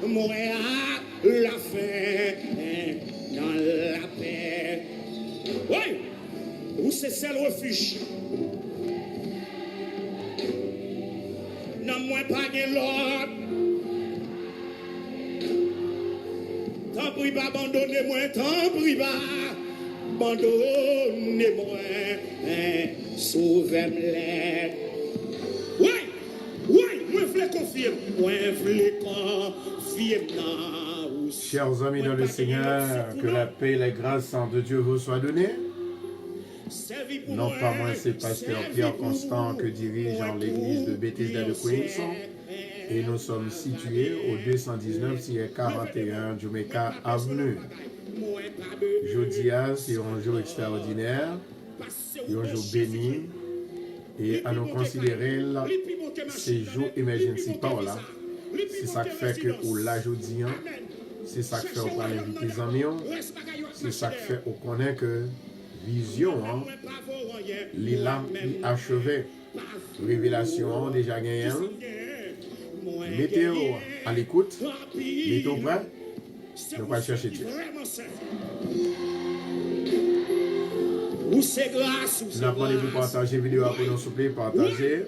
moi à la fin, dans la paix. Oui, où c'est seul refuge. Non, moi pas de l'autre. Tant pis pas abandonnez-moi, tant pis pas abandonnez-moi, sauvez-moi. Oui, moi je confirme, moi je confirme. Chers amis dans le Seigneur, que la paix et la grâce de Dieu vous soient données. Non pas moi, c'est Pasteur Pierre Constant que dirige l'église de Bethesda de Queens. Et nous sommes situés au 219-41 Jamaica Avenue. Jeudi, c'est un jour extraordinaire, un jour béni. Et à nous considérer ces jours emergency power là. C'est ça qui fait que au la jeudi, c'est ça qui fait qu'on parle inviter les amis, c'est ça qui fait qu'on connaît que vision, les lames achevées, révélation déjà gagné. Mettez-vous à l'écoute, mettez-vous prêt, nous allons chercher Dieu. Nous apprenons de partager la vidéo pour nous souper, partager.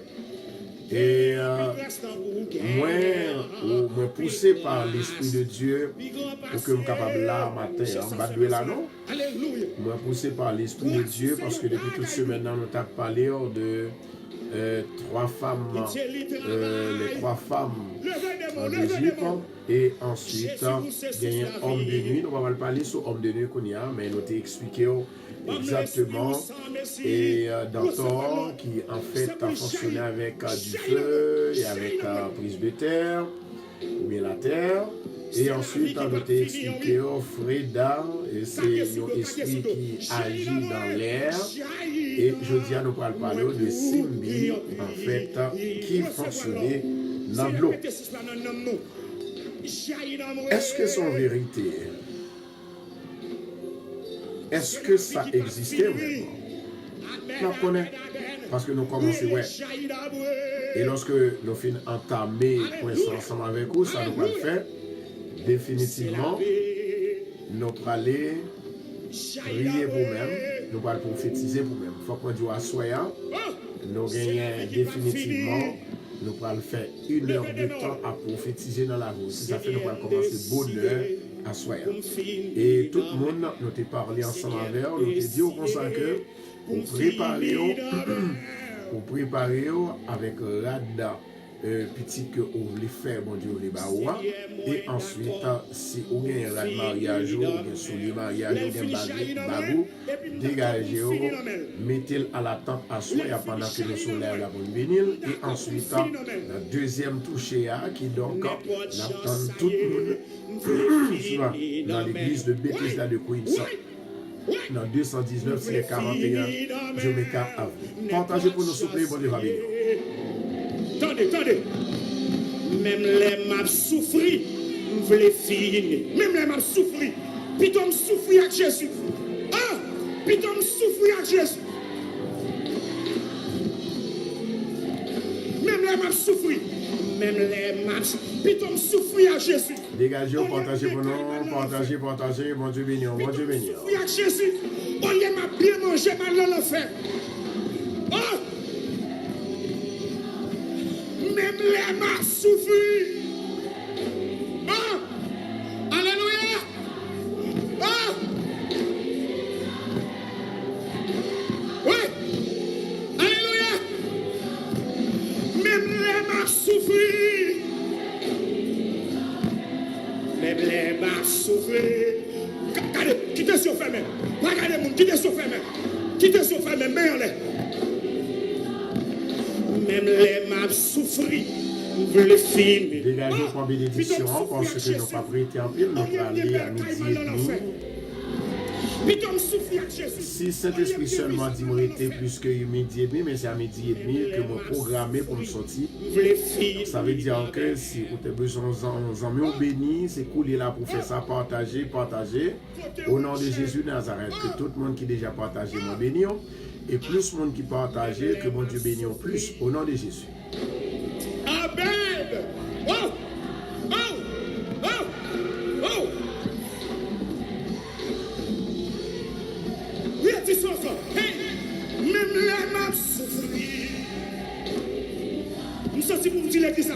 Et moi poussé par l'Esprit de Dieu pour que je sois capable là matin, en bas de là, non? Moi poussé par l'Esprit de Dieu parce que depuis toute semaine, nous avons parlé de trois femmes, les trois femmes en Égypte, et ensuite il y a un homme de nuit. Nous allons parler sur homme de nuit qu'on y a, mais nous t'ai expliqué exactement et Dantor qui en fait a fonctionné avec du feu et avec prise de terre ou bien la terre. Et ensuite, on a expliqué Freda, et c'est un esprit qui agit dans l'air. Et je dis à nous parler de Simbi, en fait, qui fonctionnait dans l'eau. Est-ce que c'est en vérité? Est-ce que ça existait vraiment? On connaît. Parce que nous commençons, ouais. Et lorsque nous finissons entamer pour ensemble avec vous, ça nous va le faire. Définitivement, nous allons aller prier pour nous-mêmes, nous allons prophétiser pour nous-mêmes. Il faut qu'on dise à soi, nous gagnons définitivement, nous allons faire 1 heure de temps à prophétiser dans la route. Si ça fait, nous allons commencer bonheur à soi. Et tout le monde, nous t'ai parlé ensemble avec nous, t'ai dit au conseil que pour préparer avec Rada. Petit que vous voulez faire, bon Dieu, les baoua. Et ensuite, si vous avez un mariage, ou bien sous le mariage, ou bien bagou, dégagez-vous, mettez-le à la tente à soi pendant que le soleil la bonne bénir. Et ensuite, la deuxième touche qui donc l'attend tout le monde dans l'église de Bethesda de Queens. Dans 219-41 Jamaica Avenue. Partagez pour nous souffler, bon Dieu, va bénir. Attendez. Même les maps souffrir, vous voulez finir. Même les maps souffrir. Piton souffrir avec Jésus. Ah, piton souffrir avec Jésus. Même les maps souffrir. Même les maps. Piton souffrir avec Jésus. Dégagez, partagez pour nous. Partagez. Bon Dieu béni. Bon Dieu béni. Souffrir avec Jésus. On y m'a bien mangé, mal dans l'enfer. Ah! Même les mains souffrent. Ah! Alléluia! Ah! Oui! Alléluia! Même les mains souffrent. Même les mains souffrent. Regardez, quittez sur fermé. Regardez, mon, quittez sur fermé. Quittez sur fermé, mais en l'air. Même les maps souffrent, le film. Dégagez pour bénédiction parce que nous pas prêté en pile, nous allons aller à midi et demi. Si Saint-Esprit seulement dit que j'étais plus que midi et demi, mais c'est à midi et demi que je programmé pour me sortir. Ça veut dire que si vous avez besoin d'amis bénis, c'est cool là pour faire ça, partager. Au nom de Jésus de Nazareth, que tout le monde qui déjà partagé mon béni. Et plus de monde qui partage, que mon Dieu bénisse plus, au nom de Jésus. Amen. Oh.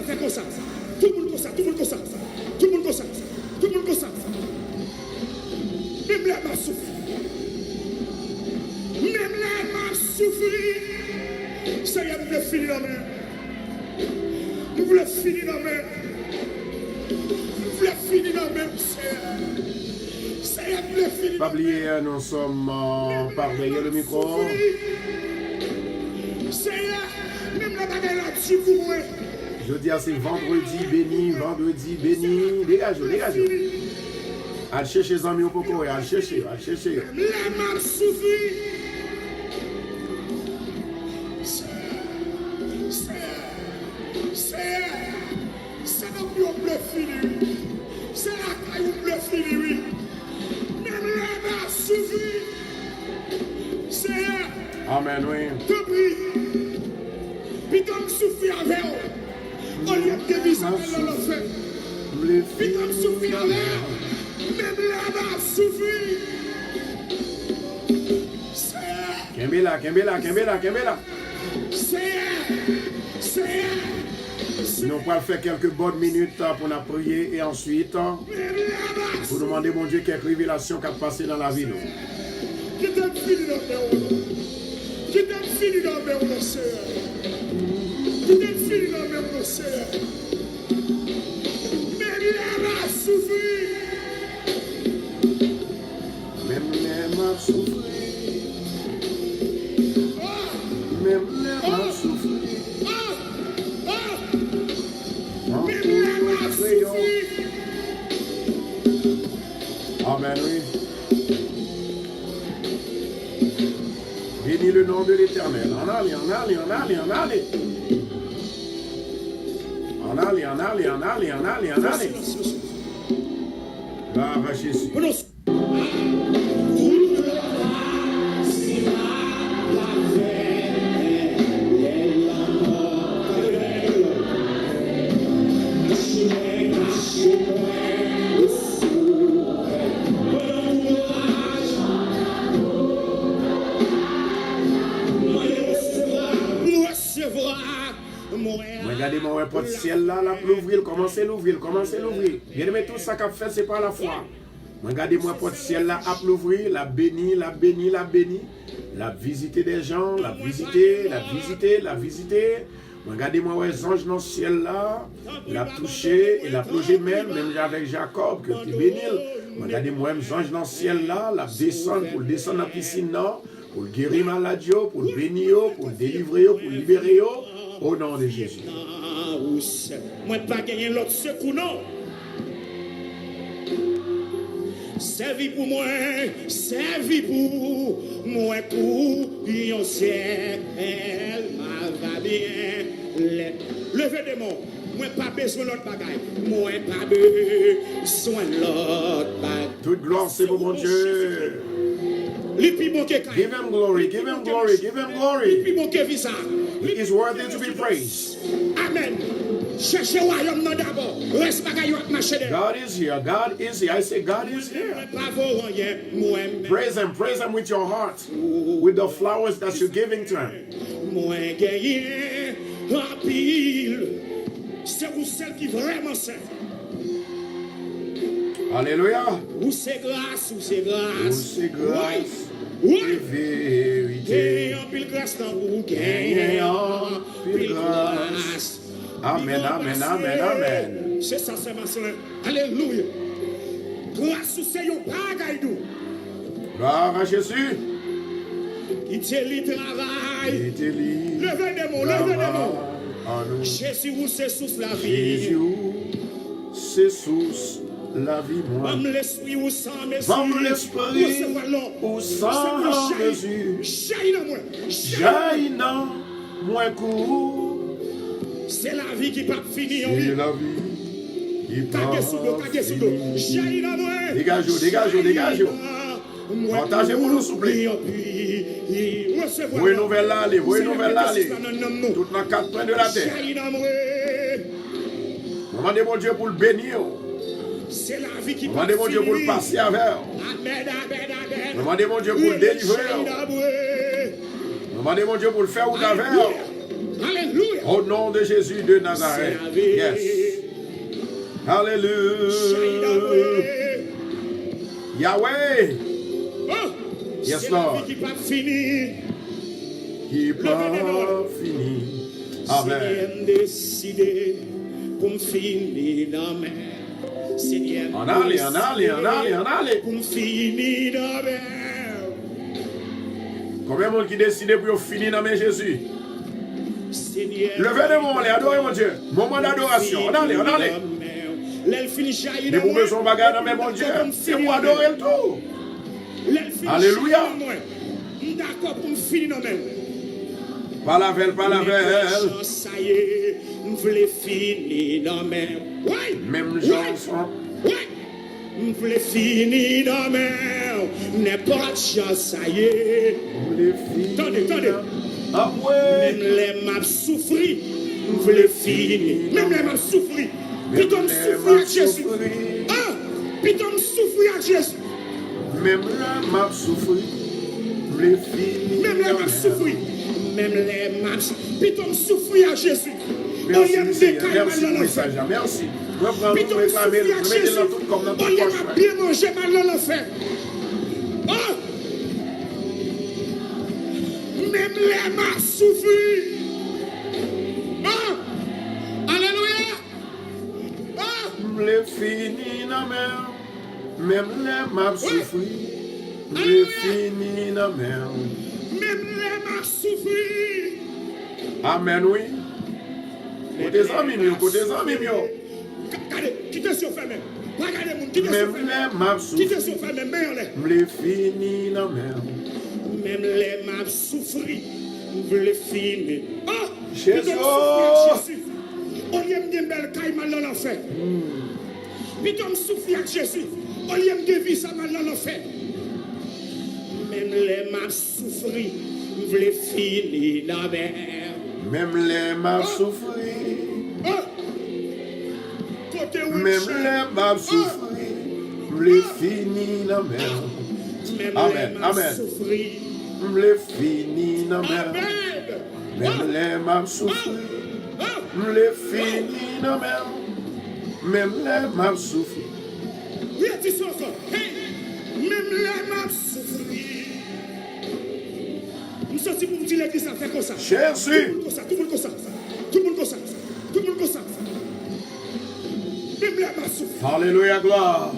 fait comme ça. Tout le monde comme ça, tout le monde comme ça. Tout le monde comme ça. Tout le monde comme ça. Même là, m'a souffert. Même là, m'a souffert. Ça y est, nous voulons finir la main. Nous voulons finir la main. Nous voulons finir la main. Ça y est, nous voulons finir la main. Pas oublier, nous sommes par derrière le micro. Ça y est, même la bagarre là-dessus pour moi. Je dis à c'est vendredi béni, vendredi béni. Dégagez, dégagez. Allez chercher les amis au poco, allez chercher, allez chercher. La m'a souffert. C'est donc nous bleu fini. C'est la caille bleu fini, oui. Même la m'a souffert. C'est Amen, oui. te prie. Puis comme souffrir avec eux. Au lieu de vivre avec l'enfer. Puis comme souffrir avec eux. Même la m'a souffert. Kembela, Kembela, Kembela, Kembela. Nous allons faire quelques bonnes minutes pour nous prier et ensuite pour demander mon Dieu quelques révélations qui ont passé dans la vie. Qui t'aime fini dans mes roues. Qui t'aime fini dans mes roues, Seigneur. Qui t'aime fini dans mes roues, Seigneur. Même la m'a souffert. Même les m'a souffert. Même les m'a souffert. Amen, oui. Bénis le nom de l'Éternel. En allez, en allez, en allez, en allez. En allez, en allez, en allez, en allez, en allez. Gloire à Jésus. Regardez-moi, un pot de ciel là, là, pour l'ouvrir, commencez l'ouvrir, commencez l'ouvrir. Bien aimé, tout ça qu'a fait, c'est par la foi. Regardez-moi, un pot de ciel là, à l'ouvrir, la béni, la béni, la béni. La visiter des gens, la visiter, la visiter, la visiter. Regardez-moi, les anges dans le ciel là, la toucher et la plonger même avec Jacob, que tu bénis. Regardez-moi, les anges dans le ciel là, la descendre pour descendre dans la piscine là, pour guérir maladie, pour bénir, pour délivrer, pour libérer. Au nom de Jésus. Moi, pas gagner l'autre secours, non. Servi pour moi, servi pour moi, pour yon ciel, va bien. Levez des mots. Moi, pas besoin de l'autre bagaille. Moi, pas besoin de l'autre bagaille. Toute gloire, c'est pour mon Dieu. Give him glory, give him glory, give him glory. He is worthy to be praised. Amen. God is here, God is here. I say God is here. Praise him with your heart, with the flowers that you're giving to him. C'est pour celle qui vraiment sait. Alléluia. Où c'est grâce, où c'est grâce. Où c'est grâce. Oui. Vérité. Pile grâce dans vous, pile grâce. Amen, amen, amen, amen. C'est ça, c'est ma soeur. Alléluia. Grâce, c'est un bagaille d'où. Gloire à Jésus. Il te lit travail. Il te lit. Levez des mots, levez des mots. Jésus, vous c'est sous la vie. Jésus, c'est sous la vie, moi. Comme l'esprit ou sans mesure. Comme l'esprit ou sans mesure. Jaillit dans moi court. C'est la vie qui pas fini. C'est la vie qui pas fini. Dégagez, dégagez, dégagez. Partagez pour nous, s'il vous plaît. Voyez nouvelle allée, voyez nouvelle allée. Toutes les quatre points de la terre. Demandez mon Dieu pour le bénir. Demandez mon Dieu pour le passer avec. Demandez mon Dieu pour le délivrer. Demandez mon Dieu pour le faire ou d'avers. Au nom de Jésus de Nazareth. Yes. Hallelujah. Yahweh. Yes, Lord. Qui pas fini. Qui pas fini. Amen. Seigneur, décidé pour me finir dans mes. Seigneur, En allez. pour me finir dans mes. Combien de monde qui décide pour finir dans mes Jésus? Seigneur, Levez les mains, adorez mon Dieu. Moment d'adoration. On allez. Mais pour besoin de bagarre dans mes mon Dieu, c'est pour adorer le tout. Alléluia. D'accord pour me finir dans mes. Pas la veille. Ça y est, je voulais finir dans mes. Même chanson. Je voulais finir dans mes. N'importe chance, ça y est. Attendez. Ah ouais. Même les maps souffrir, je voulais finir. Même les maps souffrir. Putain, me souffrir avec Jésus. Ah, putain, me souffrir avec Jésus. Même les maps souffrir, je voulais finir. Même les maps souffrir. Même les maps. Putain, me souffrir avec Jésus. Merci, merci. Je prends Putain, me souffrir avec Jésus. On y a bien mangé mal dans l'enfer. Ah! Même les mains souffrent. Ah! Alléluia! Ah! Les finis dans mer. Même les mains souffrent. Les finis dans mer. Même les mains souffrent. Amen, oui. Côté amis, Regardez, quittez sur fermé. Regardez, mon quittez sur même fermé. les mains Quittez souffrent. sur fermé, mais on est. Les finis dans mer. Même les mains souffrent. Vous les finir. Ah! Jésus! Jésus! On y aime des belles cailles mal dans l'enfer. Putain, me souffrir avec Jésus. On y aime des vies ça mal dans l'enfer. Même les mains souffrent. Vous les finir dans la mer. Même les mains souffrent. Ah! Côté où Même les mains souffrent. Les finis dans mer. Même Amen, les mains amen. souffrent. Les finis dans mer. Amen. Même les mains souffrent. Ah! Les finis dans mer. Même les mains souffrent. Oui, tu sens encore. Hey! Même les mains souffrent. Nous sommes pour me dire l'église, ça fait comme ça. Jésus. Tout le monde comme ça. Tout le monde comme ça. Tout le monde comme ça. Même les mains souffrent. Alléluia, gloire.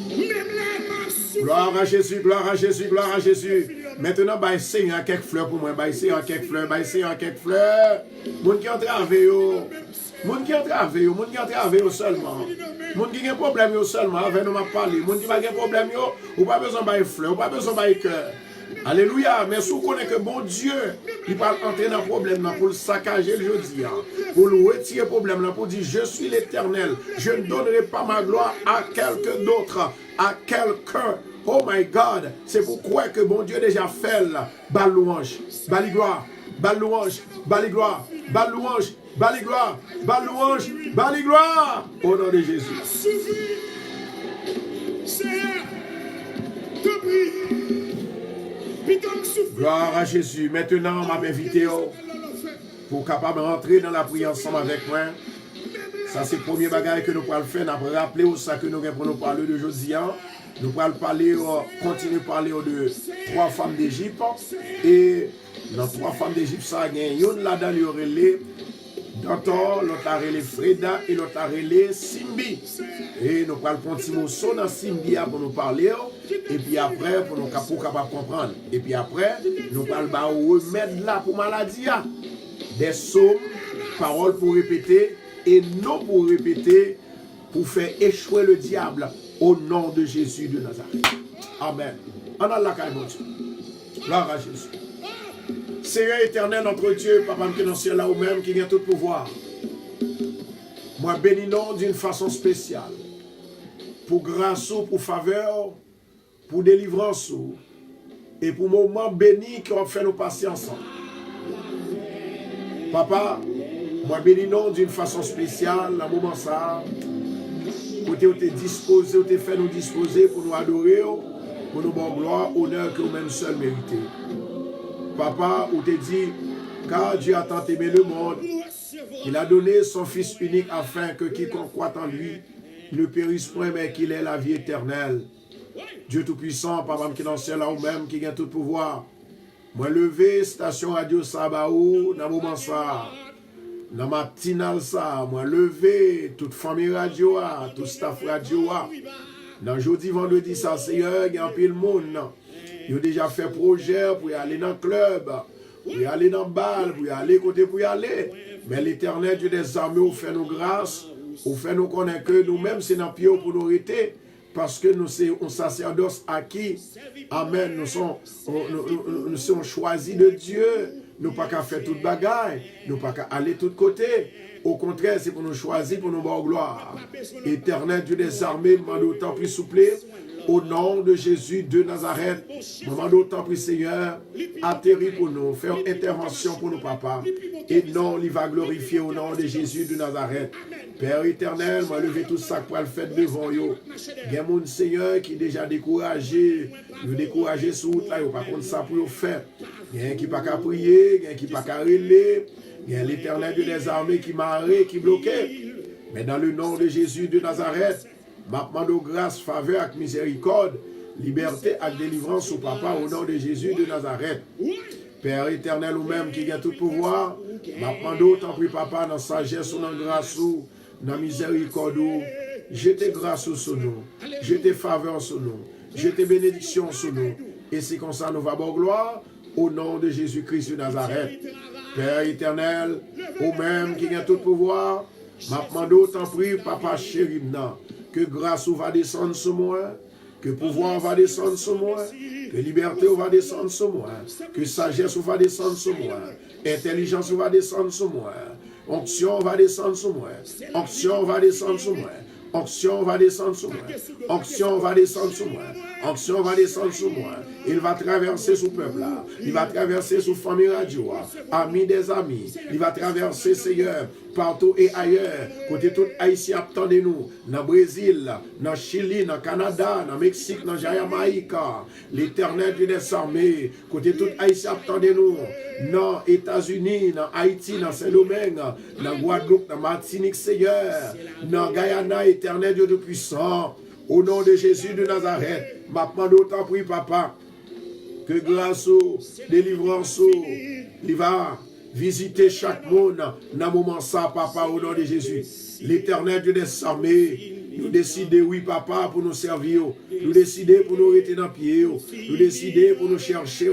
Même les mains souffrent. Gloire à Jésus, gloire à Jésus, gloire à Jésus. Maintenant, bah, Seigneur, quelques fleurs pour moi. Bah, Seigneur, quelques fleurs, bah, Seigneur, quelques fleurs. Moun qui ont travaillé, moun qui ont travaillé, moun qui ont travaillé seulement. Moun qui ont un problème seulement, avec nous m'a parlé. Moun qui n'a pas de problème, ou pas besoin de fleurs, ou pas besoin de cœur. Alléluia, mais si vous connaissez que bon Dieu, il va entrer dans le problème, pour le saccager le jeudi, pour le retirer le problème, pour dire je suis l'Éternel, je ne donnerai pas ma gloire à quelqu'un d'autre, à quelqu'un. Oh my God, c'est pourquoi que bon Dieu déjà fait là, bas louange, bas gloire, bas louange, bas gloire, bas louange, bas gloire, bas louange, bas gloire, au nom de Jésus. Seigneur, te prie. Gloire à Jésus. Maintenant, on m'a invité pour capable rentrer dans la prière ensemble avec moi. Ça, c'est le premier bagage que nous pourrons faire. Nous pourrons rappeler ça que nous allons parler de Josie. Nous pourrons parler, continuer à parler de 3 femmes d'Égypte. Et dans 3 femmes d'Égypte, ça il y a une là-dedans, il y aurait les Dantor, l'autre a relé Freda et l'autre a relé Simbi. Et nous allons prendre un petit morceau dans Simbi pour nous parler. Et puis après, pour nous capables comprendre. Et puis après, nous allons remettre là pour maladie. Des psaumes, paroles pour répéter et non pour répéter, pour faire échouer le diable au nom de Jésus de Nazareth. Amen. On a la caille, mon Dieu. Gloire à Jésus. Seigneur éternel, notre Dieu, Papa, qui est dans le ciel là ou même, qui a tout pouvoir. Moi, bénis-nous d'une façon spéciale. Pour grâce, pour faveur, pour délivrance, et pour moment béni qu'on fait nous passer ensemble. Papa, moi, bénis-nous d'une façon spéciale, dans le moment ça, où tu es disposé, où tu fait nous disposer pour nous adorer, pour nous bonne gloire, honneur que nous-mêmes seuls méritons. Papa, où tu dit, Car Dieu a tant aimé le monde qu'il a donné son Fils unique afin que quiconque croit en lui ne périsse point, mais qu'il ait la vie éternelle. Dieu Tout-Puissant, Papa qui dans le ciel, là ou même, qui gagne tout pouvoir. Moi levé, station radio Sabaou, dans le moment ça, dans ma matinale ça, moi levé, toute famille radio, tout staff radio, dans jeudi, vendredi, ça, Seigneur, il y a un pile monde. Ils ont déjà fait projet pour y aller dans le club, pour y aller dans le bal, pour y aller côté pour y aller. Mais l'Éternel, Dieu des armées, vous fait nos grâces, vous fait nous connaître que nous-mêmes, c'est dans le pied pour nous arrêter. Parce que nous sommes un sacerdoce acquis. Amen. Nous sommes choisis de Dieu. Nous pas qu'à faire toute bagaille. Nous pas qu'à aller de tous côtés. Au contraire, c'est pour nous choisir, pour nous voir gloire. Éternel Dieu des armées, demande autant plus souple. Au nom de Jésus de Nazareth, demande autant plus Seigneur, atterris pour nous, faire intervention pour nous, papa. Et non, il va glorifier au nom de Jésus de Nazareth. Père éternel, moi lever tout ça pour le faire devant vous. Il y a mon Seigneur qui est déjà découragé, nous décourager sur route là, il n'y a pas contre ça pour le faire. Il y a un qui n'a pas qu'à prier, il y a un qui n'a pas qu'à relayer, il y a l'Éternel de des armées qui m'a arrêté, qui bloquait. Mais dans le nom de Jésus de Nazareth, ma demande grâce, faveur et miséricorde, liberté et délivrance au papa au nom de Jésus de Nazareth. Père éternel ou même qui a tout pouvoir, ma demande autant prie papa dans sagesse ou dans grâce ou dans miséricorde ou jetez grâce sur nous, jetez faveur sur nous, jetez bénédiction sur nous. Et c'est comme ça nous va bon gloire au nom de Jésus-Christ de Nazareth. Père éternel, ou même qui a tout pouvoir, ma demande autant prie papa chéri, que grâce va descendre sur moi, que pouvoir va descendre sur moi, que liberté va descendre sur moi, que sagesse va descendre sur moi, intelligence va descendre sur moi, onction va descendre sur moi, onction va descendre sur moi, onction va descendre sur moi, onction va descendre sur moi, onction va descendre sur moi. Il va traverser ce peuple-là, il va traverser sous famille radio, amis des amis, il va traverser Seigneur partout et ailleurs, côté tout Haïtien attendez-nous, dans le Brésil, dans le Chili, dans le Canada, dans le Mexique, dans la Jamaïque, l'Éternel des armées, côté tout Haïtien attendez-nous, dans les États-Unis, dans Haïti, dans Saint-Domingue, dans Guadeloupe, dans Martinique, Seigneur, dans Guyana, Éternel Dieu de puissant, au nom de Jésus de Nazareth, ma demande autant prie papa, que grâce aux délivrance, il va visiter chaque monde dans le moment ça, papa, au nom de Jésus. L'Éternel Dieu des armées, nous décidons, oui, papa, pour nous servir. Nous décidons pour nous rester dans le pied. Nous décidons pour nous chercher.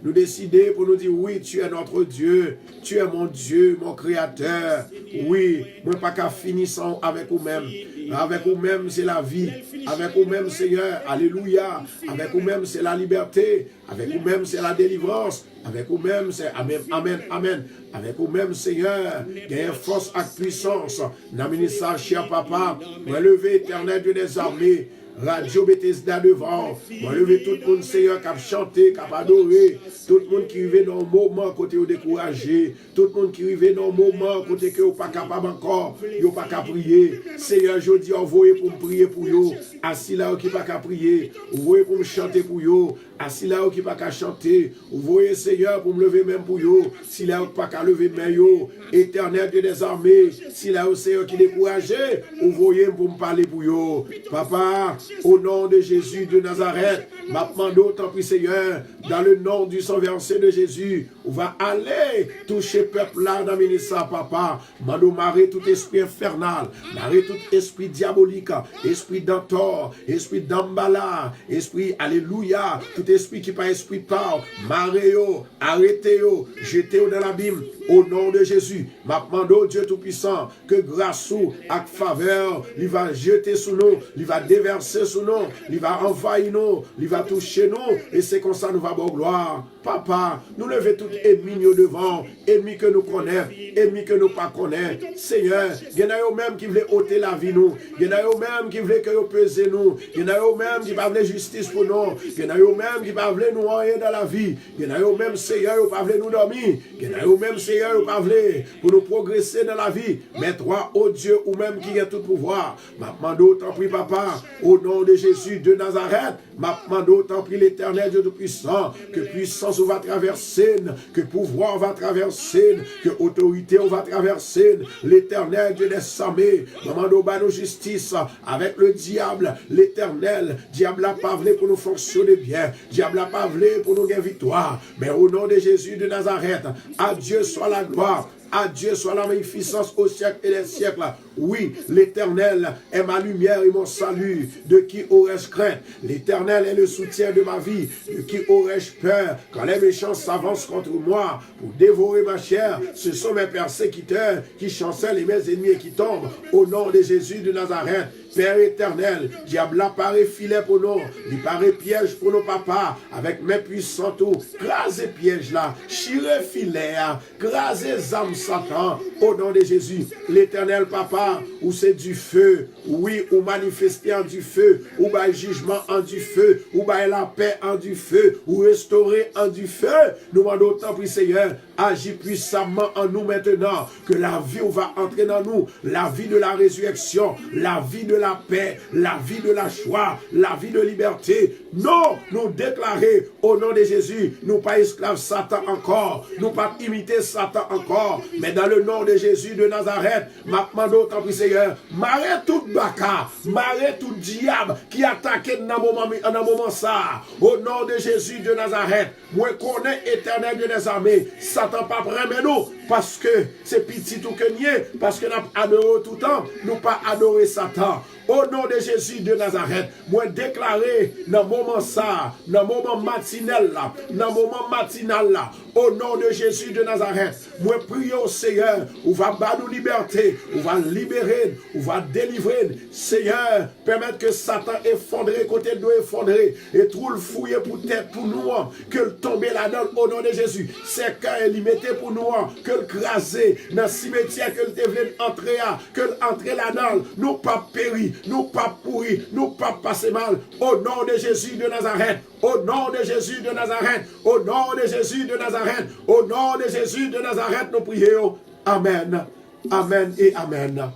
Nous décidons pour nous dire, oui, tu es notre Dieu. Tu es mon Dieu, mon Créateur. Oui, moi, pas qu'à finir sans avec vous-même. Avec vous-même, c'est la vie. Avec vous-même, Seigneur, alléluia. Avec vous-même, c'est la liberté. Avec vous-même, c'est la délivrance. Avec vous-même, c'est Amen, Amen, Amen. Avec vous-même, Seigneur, il y a force et puissance. N'amenez ça, cher papa. Moi, levé, éternel Dieu des armées. Radio Bethesda devant. Moi, lever tout le monde, Seigneur, qui a chanté, qui a adoré. Tout le monde qui arrive dans le moment côté où découragé. Tout le monde qui arrive dans le moment côté que vous pas capable encore. Vous pas qu'à prier. Seigneur, je dis, envoyez pour me prier pour vous. Assis là, qui pas qu'à prier. Envoyez pour me chanter pour vous. Assis là, qui pas qu'à chanter. Envoyez, Seigneur, pour me lever même pour vous. Si là, pas qu'à lever même vous. Éternel Dieu des armées. Si là, Seigneur, qui découragé. Envoyez pour me parler pour vous. Papa, au nom de Jésus de Nazareth, ma demande tant pis Seigneur, dans le nom du sang versé de Jésus, on va aller toucher peuple là dans ça, papa. Mando marrer tout esprit infernal, marrer tout esprit diabolique, esprit d'entor, esprit d'embala, esprit alléluia, tout esprit qui pas esprit par, marrez-yo, arrêtez-yo, jetez-yo dans l'abîme, au nom de Jésus. Ma demande Dieu Tout-Puissant, que grâce ou avec faveur, il va jeter sous nous, il va déverser sous nous, il va envahir nous, il va toucher nous, et c'est comme ça nous va bon gloire. Papa, nous levons tout ennemi au devant, ennemi que nous connaissons, ennemi que nous pas connaissons. Seigneur, il y en a eux-mêmes qui veulent ôter la vie nous, il y en a eux-mêmes qui veulent que nous peser nous, il y en a eux-mêmes qui veulent justice pour nous, il y en a eux-mêmes même qui pas voulu nous rien dans la vie. Il y en a eux même Seigneur, qui pas voulu nous dormir. Il y en a eux même Seigneur, qui pas voulu pour nous progresser dans la vie. Mais toi, ô Dieu, ou même qui a tout pouvoir, m'a demandé autant prie papa, au nom de Jésus de Nazareth, m'a demandé autant prie l'Éternel Dieu Tout-Puissant, que puissance va traverser, que pouvoir va traverser, que autorité va traverser, l'Éternel Dieu des armées, m'a demandé au bas de justice, avec le diable, l'Éternel, diable a pas voulu pour nous fonctionner bien, diable a pas voulu pour nous gagner victoire, mais au nom de Jésus de Nazareth, à Dieu soit la gloire. À Dieu soit la magnificence au siècle et les siècles. Oui, l'Éternel est ma lumière et mon salut. De qui aurais-je crainte? L'Éternel est le soutien de ma vie. De qui aurais-je peur? Quand les méchants s'avancent contre moi pour dévorer ma chair, ce sont mes persécuteurs qui chancellent et mes ennemis qui tombent. Au nom de Jésus de Nazareth, Père éternel, diable apparaît filet pour nous, il paraît piège pour nos papas, avec mes puissants tout, crasez piège là, chirez filet, crasez âme Satan, au nom de Jésus, l'éternel papa, où c'est du feu, oui, ou manifester en du feu, ou by jugement en du feu, ou by la paix en du feu, ou restaurer en du feu, nous demandons autant, puis Seigneur, agis puissamment en nous maintenant, que la vie va entrer dans nous, la vie de la résurrection, la vie de la paix, la vie de la joie, la vie de liberté. Non, nous déclarer au nom de Jésus, nous pas esclaves Satan encore, nous pas imiter Satan encore, mais dans le nom de Jésus de Nazareth, m'a demandé autant puis Seigneur, marre tout baka, marre tout diable qui attaquait dans un moment ça, au nom de Jésus de Nazareth, moi connais éternel de des armées, Satan pas prêt mais nous, parce que c'est petit tout que nier, parce que nous adorons tout le temps, nous pas adorer Satan. Au nom de Jésus de Nazareth, moi déclarer dans le moment ça, dans le moment matinal là, dans le moment matinal là, au nom de Jésus de Nazareth, moi prier au Seigneur, où va battre nous liberté, où va libérer, où va délivrer, Seigneur, permettre que Satan effondre, côté de nous effondrer, et tout le fouiller pour tête pour nous, que le tomber là-dedans au nom de Jésus, c'est quand il limité pour nous, que le craser dans le cimetière, que le devait entrer, que l'entrer là-dedans, nous pas périr. Nous pas pourrir, nous pas passer mal, au nom de Jésus de Nazareth, au nom de Jésus de Nazareth, au nom de Jésus de Nazareth, au nom de Jésus de Nazareth, nous prions. Amen, amen et amen.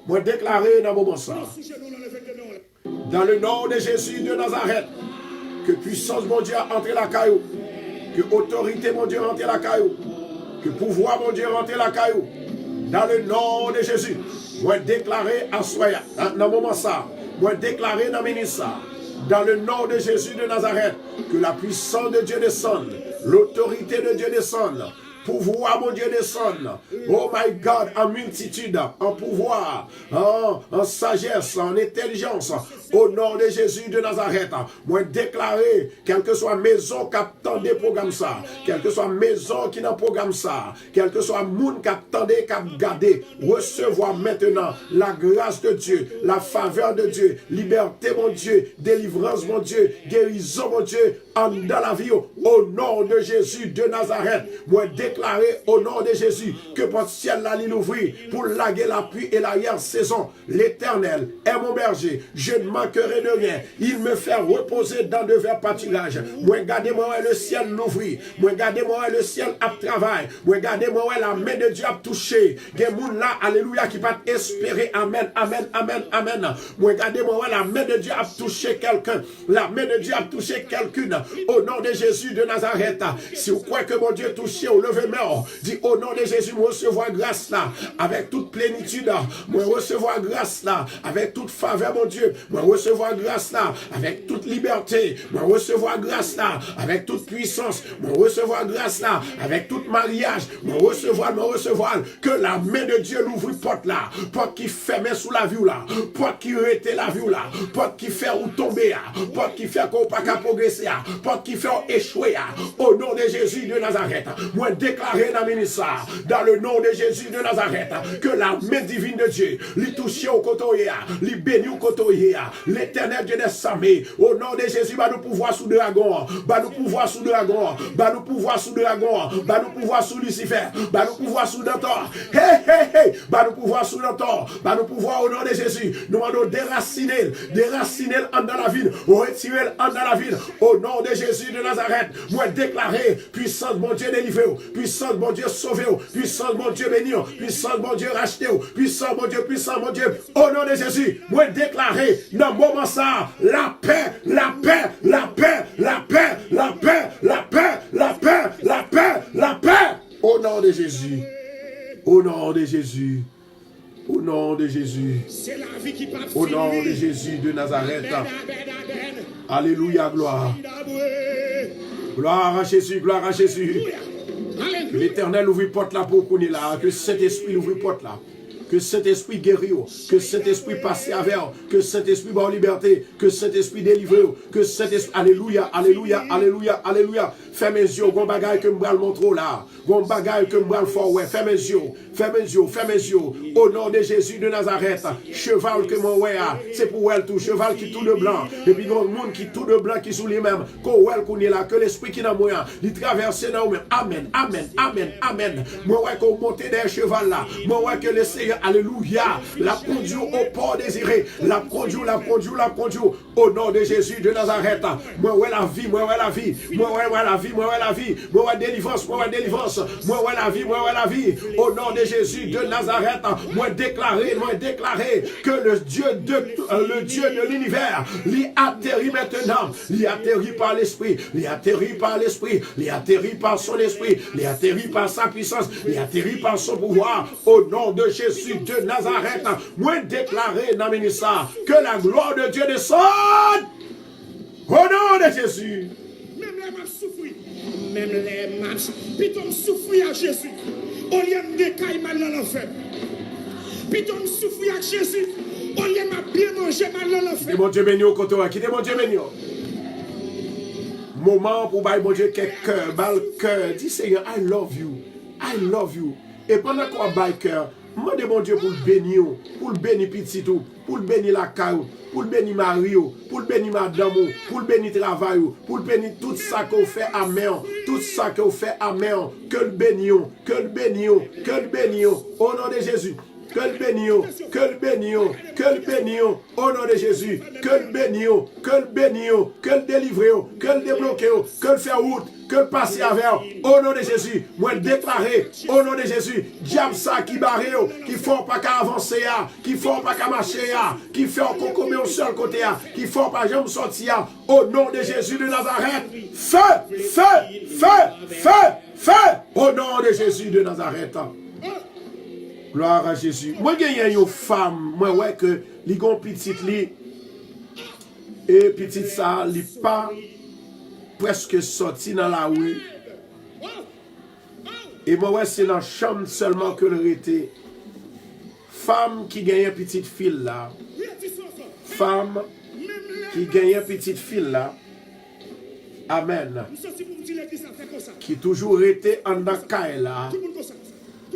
Moi déclarer dans le moment ça, dans le nom de Jésus de Nazareth, que puissance mon Dieu entre la caillou, que autorité mon Dieu entre la caillou, que pouvoir mon Dieu entre la caillou, dans le nom de Jésus. Moi déclarer à Soya, dans le moment ça, moi déclarer dans le ministère, dans le nom de Jésus de Nazareth, que la puissance de Dieu descende, l'autorité de Dieu descende, pouvoir mon Dieu descende, oh my God, en multitude, en pouvoir, en sagesse, en intelligence, au nom de Jésus de Nazareth, moi déclarer, quelle que soit maison qui attend des programmes ça, quelle que soit maison qui n'a programme ça, quel que soit monde qui attendait, qui a gardé, recevoir maintenant la grâce de Dieu, la faveur de Dieu, liberté mon Dieu, délivrance mon Dieu, guérison mon Dieu, dans la vie, au nom de Jésus de Nazareth, moi déclarer au nom de Jésus que votre ciel la ligne ouvrir pour laguer la pluie et l'arrière saison. L'Éternel est mon berger, je ne manquerai de rien. Il me fait reposer dans de verts pâturages. Moi gardez-moi le ciel l'ouvrir. Moi gardez-moi le ciel à travail. Moi gardez-moi la main de Dieu à toucher. Des gens là, alléluia, qui va espérer. Amen, amen, amen, amen. Moi gardez-moi la main de Dieu à toucher quelqu'un. La main de Dieu à toucher quelqu'une. Au nom de Jésus de Nazareth. Si vous croyez que mon Dieu touché au lever main, dit au nom de Jésus, moi recevoir grâce là, avec toute plénitude. Moi recevoir grâce là, avec toute faveur, mon Dieu. Moi recevoir grâce là, avec toute liberté. Moi recevoir grâce là, avec toute puissance. Moi recevoir grâce là, avec tout mariage. Moi recevoir, que la main de Dieu l'ouvre porte là. Porte qui ferme sous la vue là. Porte qui rete la vue là. Porte qui fait ou tomber là. Porte qui fait qu'on pas qu'à progresser là. Porte qui fait échouer là. Au nom de Jésus de Nazareth. Moi déclare déclarer dans le ministère, dans le nom de Jésus de Nazareth, que la main divine de Dieu, lui touche au côté, lui bénit au côté, l'éternel Dieu des armées, au nom de Jésus, va nous pouvoir sous dragon, va nous pouvoir sous dragon, va nous pouvoir sous dragon, va nous pouvoir sous Lucifer, va nous pouvoir sous Dantor, va nous pouvoir sous Dantor, va nous pouvoir au nom de Jésus, nous allons déraciner en dans la ville, retirer en dans la ville, au nom de Jésus de Nazareth, moi déclarer, puissance mon Dieu délivré, puissance mon Dieu sauvé, puissance mon Dieu béni, puissance mon Dieu racheté, puissance mon Dieu, au nom de Jésus, moi déclarer, dans le moment ça, la paix, la paix, la paix, la paix, la paix, la paix, la paix, la paix, la paix, au nom de Jésus, au nom de Jésus. Au nom de Jésus. C'est la vie qui part. Au nom de Jésus de Nazareth. Alléluia, gloire. Gloire à Jésus, gloire à Jésus. Que l'Éternel ouvre porte là pour qu'on est là. Que Saint-Esprit ouvre porte là. Que Saint-Esprit guérit, que Saint-Esprit passe avec, que Saint-Esprit va en liberté, que Saint-Esprit délivre, que Saint-Esprit, alléluia, alléluia, alléluia, alléluia. Fais mes yeux, gon bagaille que m'bral montre là, gon bagaille que m'bral fort, ouais, fais mes yeux, fais mes yeux, fais mes yeux. Au nom de Jésus de Nazareth, cheval que mon ouais, c'est pour elle tout, cheval qui tout de blanc, et puis grand monde qui tout de blanc qui sous les mêmes, qu'on est là, que l'esprit qui n'a moyen, il traverse dans nous, amen, amen, amen, amen. Moi ouais qu'on monte des chevals là, moi ouais que le Seigneur, alléluia, la conduit au port désiré, la conduit, au nom de Jésus de Nazareth. Moi ouais la vie, moi ouais la vie, moi ouais la vie, moi ouais la vie, moi ouais délivrance, moi ouais délivrance, moi ouais la vie, moi ouais la vie, au nom de Jésus de Nazareth. Moi déclarer que le Dieu de l'univers, lui atterrit maintenant, lui atterrit par l'esprit, lui atterrit par l'esprit, lui atterrit par son esprit, lui atterrit par sa puissance, lui atterrit par son pouvoir, au nom de Jésus de Nazareth. Moi déclarer dans le ministère que la gloire de Dieu descende au nom de Jésus. Même les maps souffrent. Même les maps. Piton souffrir à Jésus. Au lieu de caille mal dans l'enfer. Piton souffrir à Jésus. Au lieu de bien manger mal dans l'enfer. Quittez mon Dieu béni au côté. Quittez mon Dieu béni. Moment pour bailler mon Dieu cœur, bal cœur. Dis Seigneur, I love you. I love you. Et pendant qu'on baille cœur, demandez mon Dieu pour le bénir, pour le bénir petit tout, pour le bénir la caillou, pour le bénir Mario, pour le bénir madame, pour le bénir travail, pour le bénir tout ça qu'on fait à main, tout ça qu'on fait à main, que le bénions, que le bénions, que le bénions, au nom de Jésus. Que le bénions, que le bénions, que le bénions, au nom de Jésus. Que le bénions, que le bénions, que le délivrions, que le débloquons, que le faire route, que le passer avec, au nom de Jésus. Moi déclarer, au nom de Jésus, diable ça qui barre, qui font pas qu'à avancer, qui font pas qu'à marcher, qui fait qu'on commet au seul côté, qui font pas jamais sortir, au nom de Jésus de Nazareth. Feu, feu, feu, feu, feu, au nom de Jésus de Nazareth. Gloire à Jésus. Moi, j'ai une femme, moi, ouais, que li gon petite li, et petite ça, li pas presque sorti dans la rue. Et moi, ouais, c'est dans la chambre seulement que le était. Femme qui gagne une petite fille là. Femme qui gagne une petite fille là. Amen. Qui toujours était en Dakar là.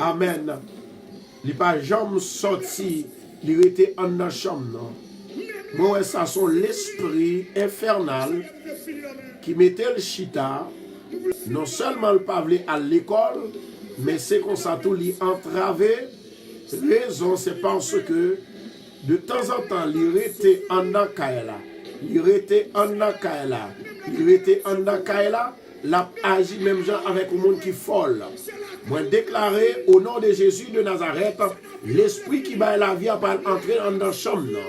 Amen. Il n'est pas jamais sorti, il était en la chambre. Moi, ça sont l'esprit infernal qui mettait le chita, non seulement le pavlé à l'école, mais c'est comme ça tout lui entravé. Raison, c'est parce que de temps en temps, il était en Akaïla. Il était en Akaïla. Il était en Akaïla. L'a agi même gens avec le monde qui folle. Moi déclaré au nom de Jésus de Nazareth, l'esprit qui bat la vie a pas entrer en la chambre.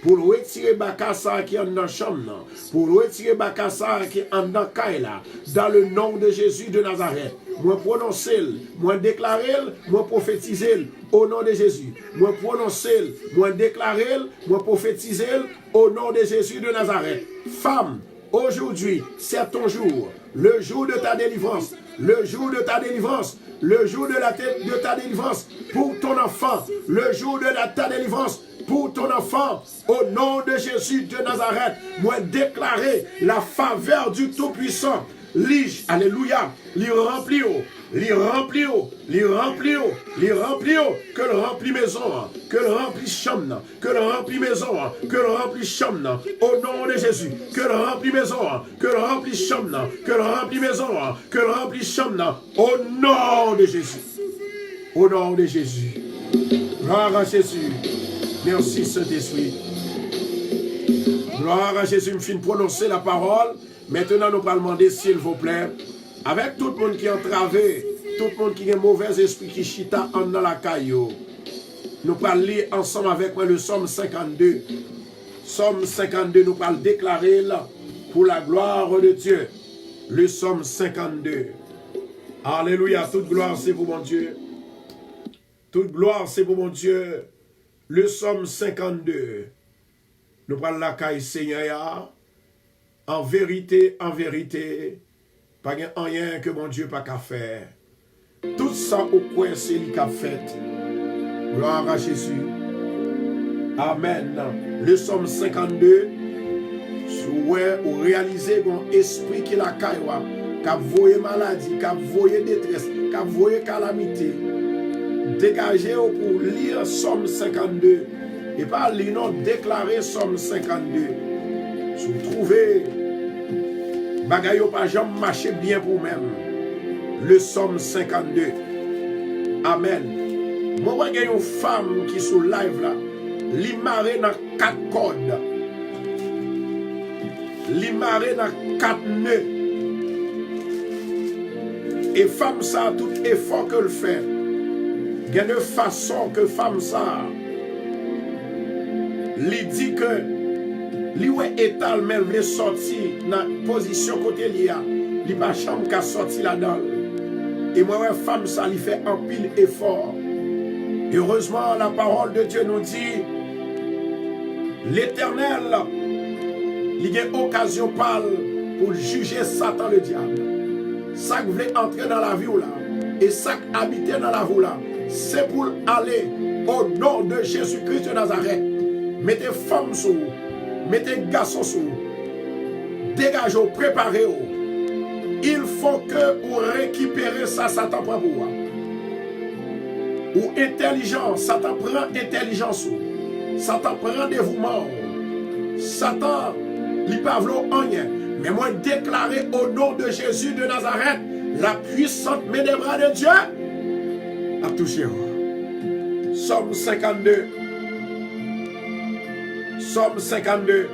Pour retirer Bakassa qui est en la chambre. Pour retirer Bakassa qui est en la Kaila. Dans le nom de Jésus de Nazareth. Moi prononcer, moi déclarer, moi prophétiser au nom de Jésus. Moi prononcer, moi déclarer, moi prophétiser au nom de Jésus de Nazareth. Femme, aujourd'hui, c'est ton jour. Le jour de ta délivrance, le jour de ta délivrance, le jour de ta délivrance pour ton enfant, le jour de ta délivrance pour ton enfant, au nom de Jésus de Nazareth, moi déclarer la faveur du Tout-Puissant, alléluia, li rempli, que le rempli maison, que le rempli chambre, que le rempli maison, que le rempli chambre, au nom de Jésus, que le rempli maison, que le rempli chambre, que le rempli maison, que le rempli chambre, au nom de Jésus. Au nom de Jésus. Gloire à Jésus. Merci Saint-Esprit. Gloire à Jésus. Je finis de prononcer la parole. Maintenant, nous allons demander, s'il vous plaît, avec tout le monde qui est entravé, tout le monde qui a un mauvais esprit qui chita en dans la caillou, nous allons lire ensemble avec moi le Somme 52. Somme 52, nous allons déclarer là pour la gloire de Dieu. Le Somme 52. Alléluia. Toute gloire, c'est pour mon Dieu. Toute gloire, c'est pour mon Dieu. Le Somme 52. Nous prenons la caille Seigneur. En vérité, pas rien que mon Dieu pas qu'à faire. Tout ça au coin, c'est lui qui a fait. Gloire à Jésus. Amen. Le Somme 52. Ouais, ou réaliser mon esprit qui la caille, qui a voyé maladie, qui a voyé détresse, qui a voyé calamité. Dégagez pour lire Somme 52 et pas lire non déclarer Somme 52. Si vous trouvez bagaille pas jamais marcher bien pour même. Le Somme 52. Amen. Moi voyez une femme qui sur live là, li maré dans 4 cordes. Li maré dans 4 nœuds. Et femme ça tout effort que le fait. Il y a une façon que femme ça lui dit que lui est étal mais veut sortir dans position côté liya il pas chambre qu'à sortir là-dedans et moi femme ça lui fait un pile effort. Heureusement la parole de Dieu nous dit l'Éternel il a occasion parle pour juger Satan le diable. Ça qui voulait entrer dans la vie là et ça qui habitait dans la vie là, c'est pour aller au nom de Jésus-Christ de Nazareth. Mettez femmes sous, mettez garçons sous, dégagez, préparez-vous. Il faut que vous récupérez ça, Satan prend pour vous. Ou intelligence, Satan prend intelligence. Satan prend dévouement. Satan, il pas rien. Mais moi, déclarer au nom de Jésus de Nazareth, la puissante main des bras de Dieu a touché. Somme 52. Somme 52.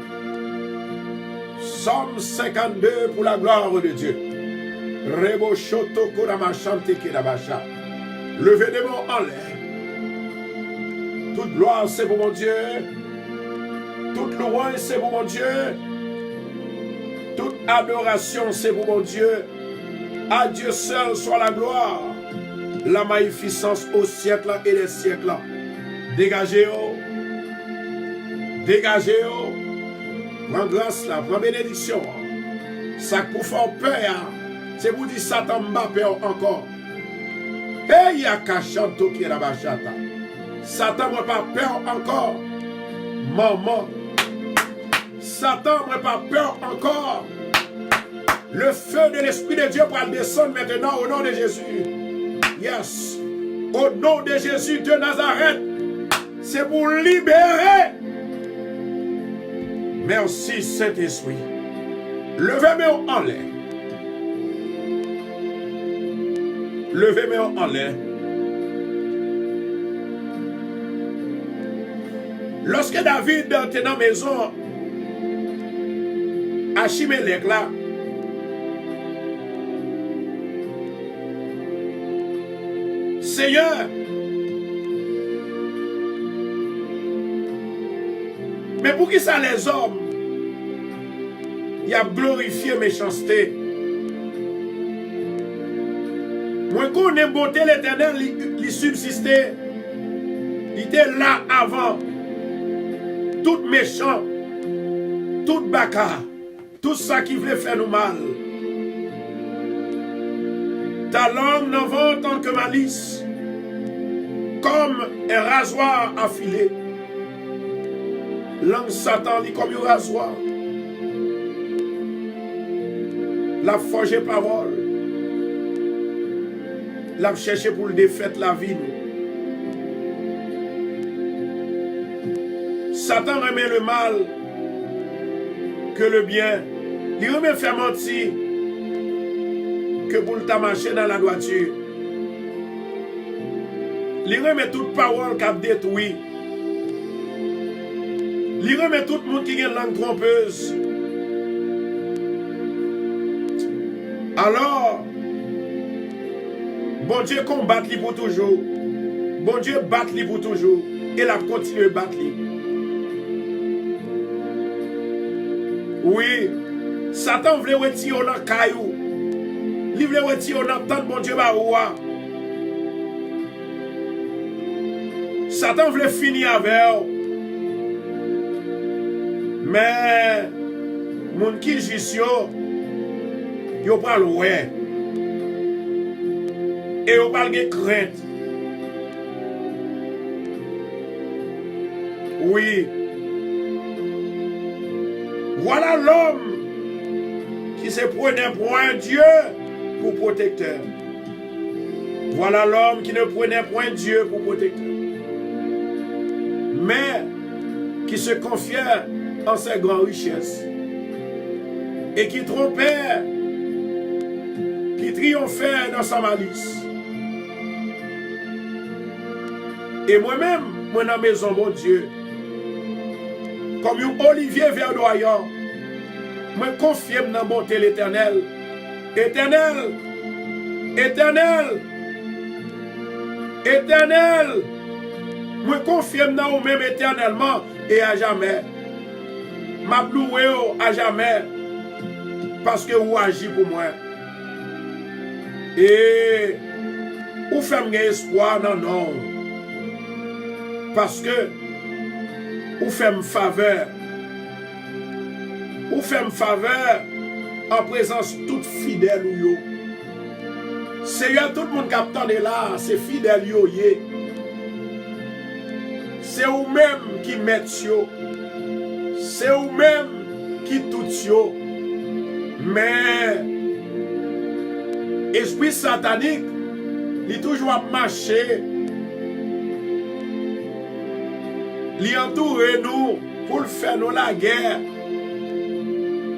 Somme 52 pour la gloire de Dieu. Rebo shoto kurama chante kirabasha. Levez des mains en l'air. Toute gloire c'est pour mon Dieu. Toute louange c'est pour mon Dieu. Toute adoration c'est pour mon Dieu. À Dieu seul soit la gloire. La magnificence au siècle et les siècles. Dégagez-vous. Dégagez-vous. Prends grâce là, prends bénédiction. Ça pour faire peur, c'est pour dire Satan m'a peur encore. Hey, yakashanto qui est la bachata. Satan m'a pas peur encore. Maman. Satan m'a pas peur encore. Le feu de l'Esprit de Dieu va descendre maintenant au nom de Jésus. Yes. Au nom de Jésus de Nazareth. C'est pour libérer. Merci Saint-Esprit. Levez-moi en l'air. Levez-moi en l'air. Lorsque David était dans la maison, Achimelech là, Seigneur, mais pour qui ça les hommes, il a glorifié méchanceté. Moi, qu'on ait beauté l'Éternel, il subsistait. Il était là avant. Tout méchant, tout baka, tout ça qui voulait faire nous mal. Ta langue n'en va tant que malice, comme un rasoir affilé. Langue Satan lit comme un rasoir. l'a forgé parole. L'a cherché pour le défaire la vie. Satan remet le mal que le bien. Il remet faire mentir que pour le marcher dans la droiture. Il remet toute parole qui a détruit. Il remet tout le monde qui a une langue trompeuse. Alors, bon Dieu combat lui pour toujours. Bon Dieu bat lui pour toujours. Et la continue à battre lui. Oui, Satan voulait retirer dans le caillou. Il voulait retirer dans le temps de bon Dieu roi. Satan voulait finir avec eux. Mais, mon qui juste yo pas le ouais. Et yo pas de crainte. Oui. Voilà l'homme qui se prenait pour un Dieu pour protecteur. Voilà l'homme qui ne prenait point Dieu pour protecteur. Mais qui se confiait en ses grandes richesses. Et qui trompait, qui triomphait dans sa malice. Et moi-même, moi dans la maison, mon Dieu, comme un olivier verdoyant, moi confie dans la bonté de l'Éternel. Éternel, Éternel, Éternel, moi confie dans vous-même éternellement et à jamais. M'a loué à jamais parce que vous agissez pour moi. Et vous faites espoir dans non. Parce que vous faites faveur. Vous faites faveur en présence toute fidèle ou yo. Seigneur, tout le monde qui attend là, c'est fidèle yo yé. C'est vous-même qui mettez yo. C'est vous-même qui tout yo. Mais esprit satanique, il est toujours marché. Il entoure nous pour faire nous la guerre.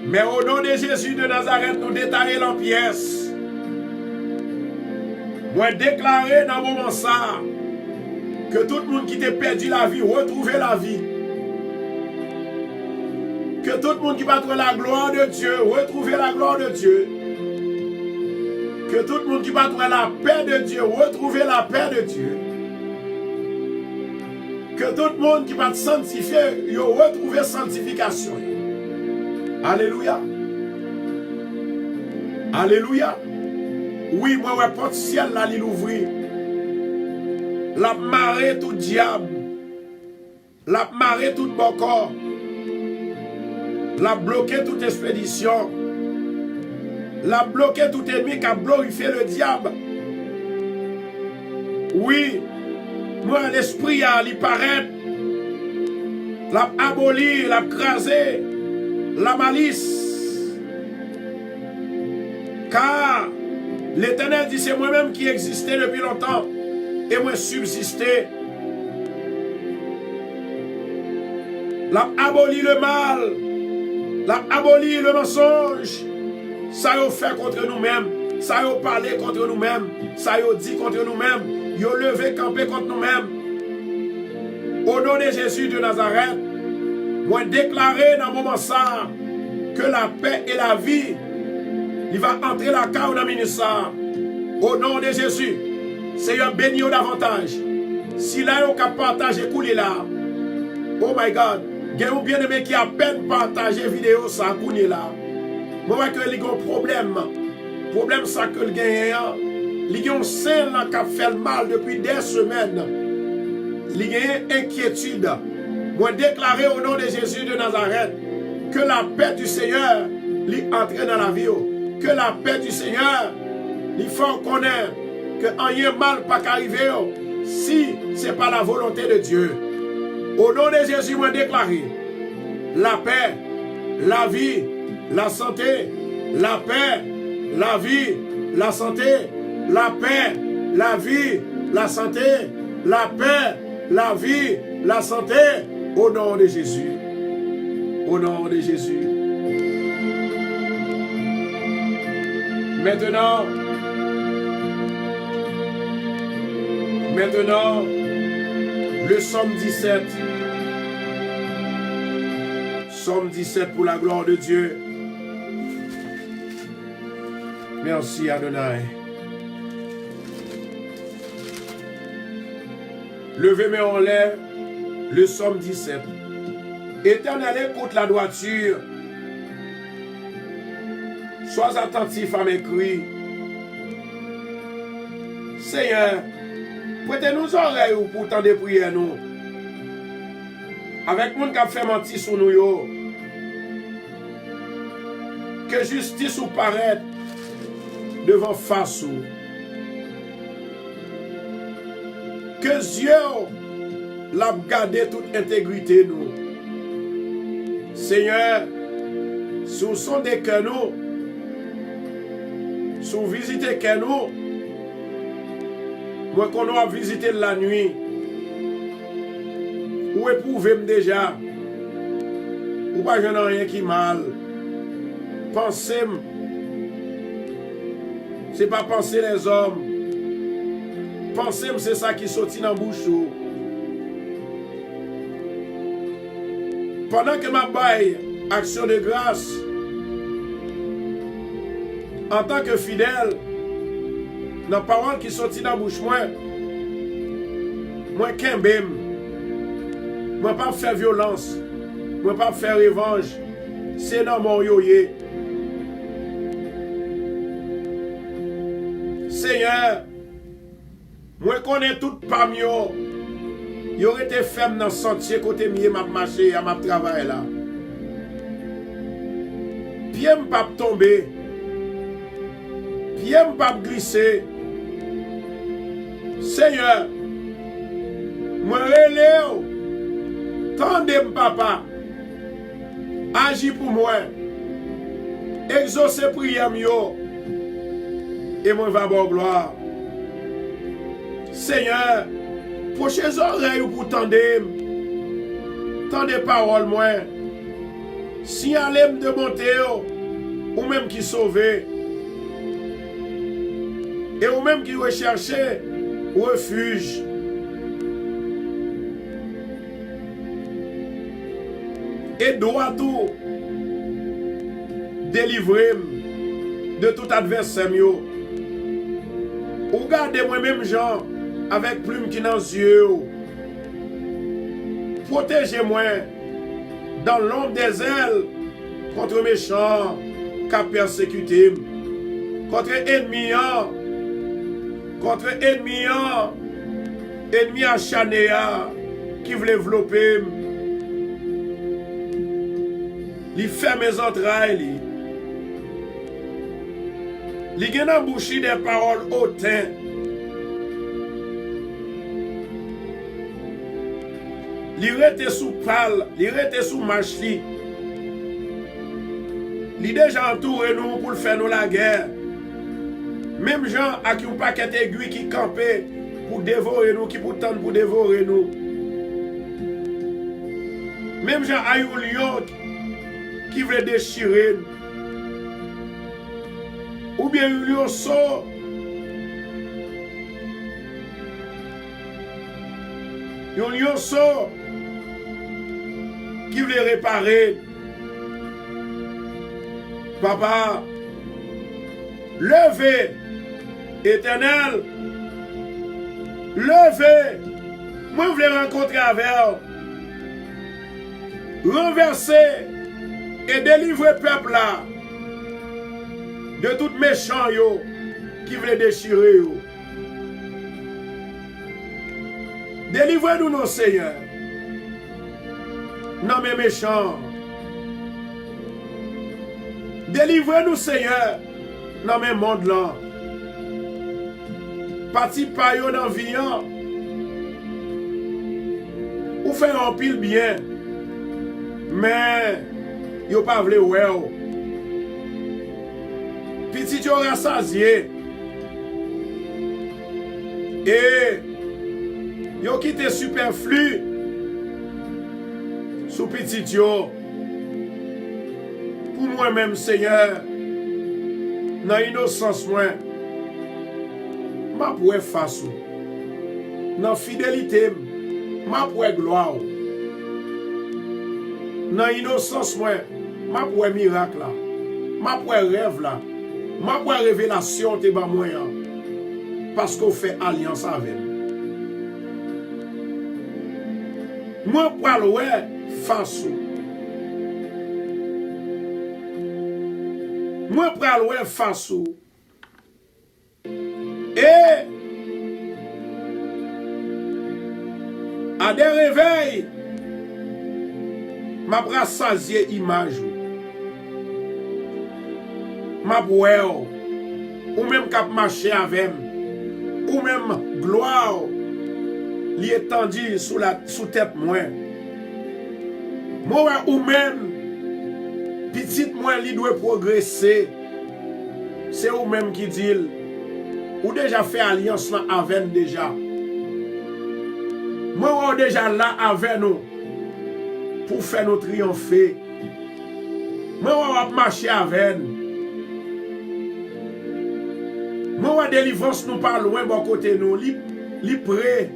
Mais au nom de Jésus de Nazareth, nous détaillons en pièces. Moi déclarer dans le moment ça que tout le monde qui t'a perdu la vie, retrouve la vie. Que tout le monde qui va trouver la gloire de Dieu, retrouve la gloire de Dieu. Que tout le monde qui va trouver la paix de Dieu, retrouve la paix de Dieu. Que tout le monde qui va te sanctifier, retrouve la sanctification. Alléluia. Alléluia. Oui, moi, ouais, porte ciel là, il ouvre. La marée tout diable. La marée tout bon corps. La bloqué toute expédition. La bloqué tout ennemi qui a glorifié le diable. Oui, moi l'esprit a lui paraît. La abolir, la craser, la malice. Car l'Éternel dit c'est moi-même qui existais depuis longtemps et moi subsistais. La abolir le mal. La abolir le mensonge. Ça y a fait contre nous-mêmes. Ça y a parlé contre nous-mêmes. Ça y a dit contre nous-mêmes. Y a levé campé contre nous-mêmes. Au nom de Jésus de Nazareth, moi déclarer dans le moment ça que la paix et la vie, il va entrer la carte dans le ministère. Au nom de Jésus, Seigneur, bénis-nous davantage. Si là, on peut partager couler là. Oh my God. Il y a un bien-aimé qui a peine partagé vidéo ça couler là. Moi, je vois qu'il y a un problème. Le problème, c'est que le gagnant, il y a un sein qui a fait le mal depuis des semaines. Il y a une inquiétude. Moi, déclarer au nom de Jésus de Nazareth que la paix du Seigneur lui entre dans la vie. Que la paix du Seigneur, il faut connaître que rien mal pas qu'arriver si ce n'est pas la volonté de Dieu. Au nom de Jésus, moi déclarer la paix, la vie, la santé, la paix, la vie, la santé, la paix, la vie, la santé, la paix, la vie, la santé, au nom de Jésus. Au nom de Jésus. Maintenant, le psaume 17. Psaume 17 pour la gloire de Dieu. Merci Adonai. Levez-moi en l'air, le psaume 17. Éternel, écoute la droiture. Sois attentif à mes cris. Seigneur, prêtez-nous oreilles pour tant de prières nous. Avec moun qui a fait mentir sur nous yo. Que justice ou paraît devant face ou. Que Dieu l'a gardé toute intégrité nous. Seigneur, sous son des que nous, sous visiter que nous, moi qu'on a visité la nuit, ou éprouvez-moi déjà, ou pas je n'ai rien qui mal. Pensez-moi, c'est pas penser les hommes. Pensez-moi, c'est ça qui sortit dans la bouche. Pendant que ma baille, action de grâce, en tant que fidèle, dans la parole qui sortit dans la bouche, moi kembem, moi pas faire violence, moi pas faire revanche, c'est dans mon yoye. Seigneur, moi connais tout parmi eux. Il aurait été ferme dans le sentier côté mieux m'a marché à ma travail là. Pied m'pas tomber. Pied m'pas glisser. Seigneur, moi relève. Tendez papa. Agis pour moi. Exaucez prière mieux. Et moi va bon gloire. Seigneur, prochaines oreilles pour tendre paroles moi. Si allez me monter ou même qui sauver et ou même qui rechercher refuge. Et doit tout délivrer de tout adversaire. Ou gardez moi-même Jean avec plume qui dans les yeux. Protégez-moi dans l'ombre des ailes contre méchants qui ont persécuté. Contre ennemi acharné qui veut développer. Il fait mes entrailles. Il a embouché des paroles hautaines. Il était sous pâle, il était sous machli. Il est déjà entouré nous pour faire nous la guerre. Même gens à qui un paquet aiguille qui campait pour dévorer nous, qui pourtant pour dévorer nous. Même gens à un lion qui veut déchirer. Ou bien un lion sort. Un lion sort qui veut réparer. Papa, levez, Éternel, levez. Moi, je voulais rencontrer avec vous. Renverser et délivrer le peuple là de tout méchant yo qui veut déchirer yo. Délivrez-nous, nos Seigneur. Non, mais méchants. Délivrez-nous, Seigneur. Non, mais monde là. Parti par yo dans vie. Ou faire un pile bien. Mais yo pas vle ouais. petit yo rassasié. Et yo quitté superflu sous petit yo. Pour moi-même, Seigneur, dans l'innocence, moi, ma pour face. Dans fidélité, ma pour gloire. Dans l'innocence, moi, ma pour miracle là. Ma pour rêve là. Ma pour révélation te ba moi. Parce qu'on fait alliance avec. Moi pour le face. Moi pour le face. Et à des réveils, ma brassasier image. Ma bouelle, ou même cap marcher avec, ou même gloire, li étendue sous tête moi. Moi ou même, petite moi li doit progresser. C'est ou même qui dit, ou déjà fait alliance là avec déjà. Moi ou déjà là avec nous, pour faire nous triompher. Moi ou marcher avec nous. Moi, délivrance nous pas loin bon côté nous. Li prêt.